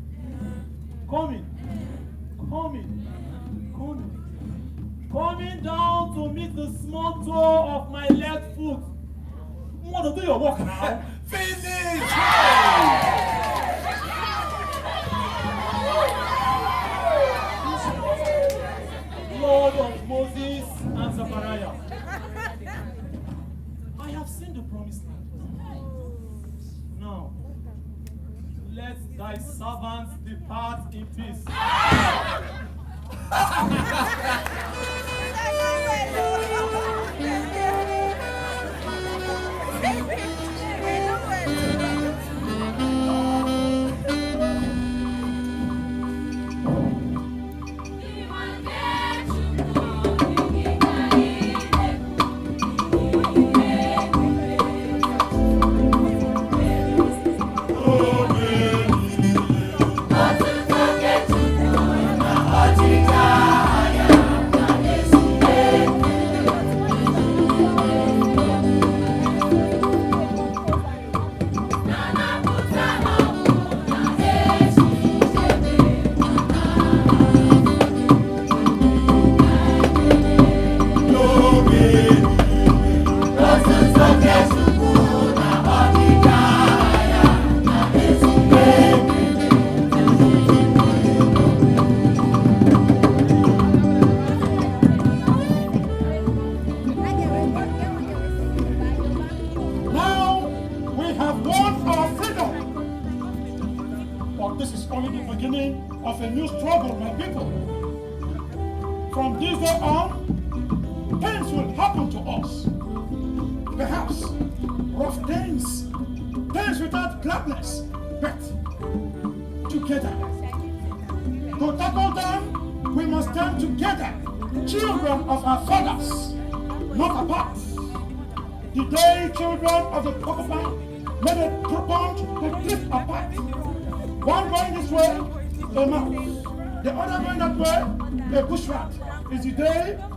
Speaker 3: down to meet the small toe of my left foot. You want to do your work now?
Speaker 5: Finish!
Speaker 3: Lord of Moses and Zechariah, I have seen the promised land. Now, let thy servants depart in peace.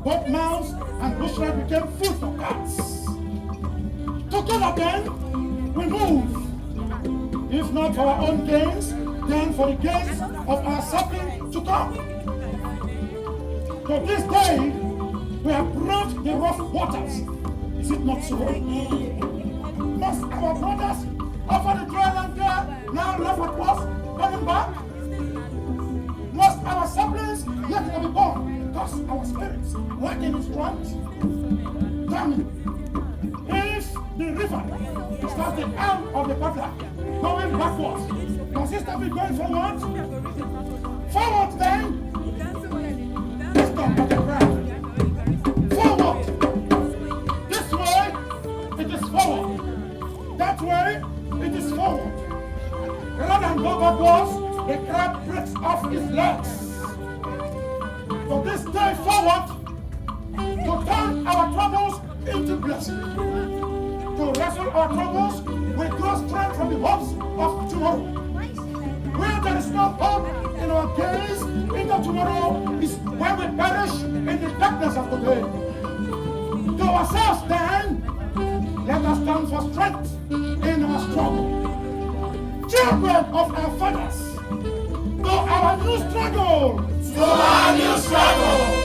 Speaker 9: Both mouse and bushrat became food for cats. Together then, we move. If not for our own gains, then for the gains of our suffering to come. To this day, we have brought the rough waters. Is it not so? Must our brothers of now laugh at us coming back? Must our siblings yet to be born, thus our spirits lacking in strength? Tell me, if the river starts the arm of the paddler going backwards, does it stop it going forward? Forward then! Let's stop at the ground. Forward! This way, it is forward. That way, it is forward. Rather than go backwards, the crab breaks off his legs. For this day forward, to turn our troubles into blessing. To wrestle our troubles, we draw strength from the hopes of tomorrow. Where there is no hope in our gaze into tomorrow is where we perish in the darkness of today. To ourselves then, let us stand for strength in our struggle. Children of our fathers, to our new struggle!
Speaker 11: To our new struggle!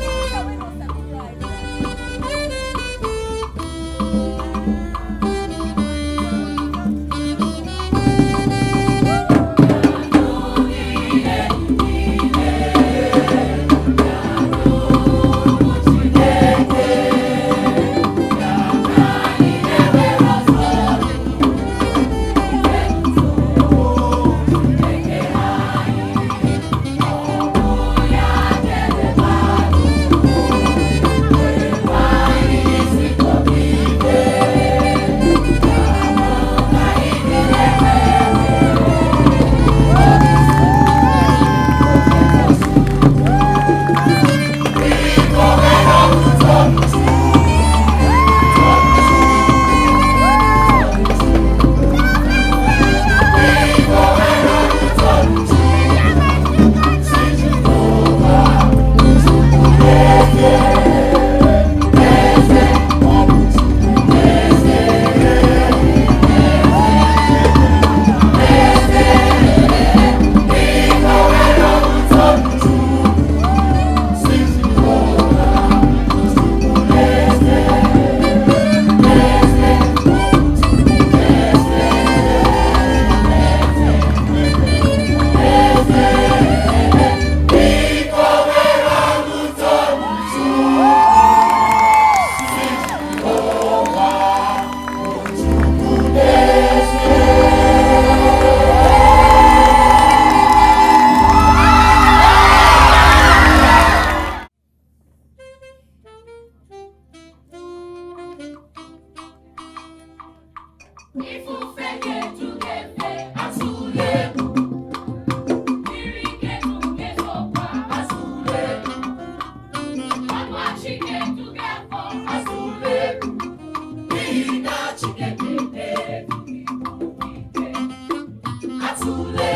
Speaker 11: Atule,